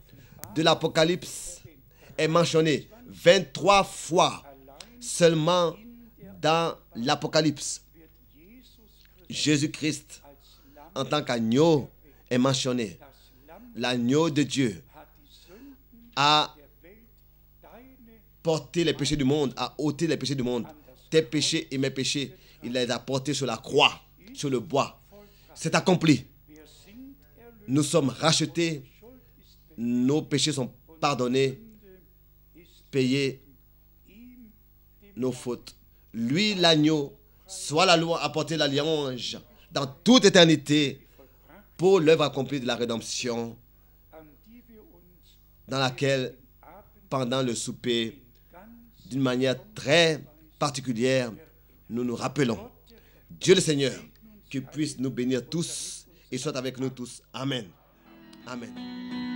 de l'Apocalypse, est mentionné. 23 fois seulement dans l'Apocalypse, Jésus-Christ en tant qu'agneau est mentionné. L'agneau de Dieu a porté les péchés du monde, a ôté les péchés du monde. Tes péchés et mes péchés, il les a portés sur la croix, sur le bois. C'est accompli. Nous sommes rachetés, nos péchés sont pardonnés, payés nos fautes. Lui, l'agneau, soit la loi, a porté la louange dans toute éternité pour l'œuvre accomplie de la rédemption, dans laquelle, pendant le souper, d'une manière très particulière, nous nous rappelons. Dieu le Seigneur, qui puisse nous bénir tous et soit avec nous tous. Amen. Amen.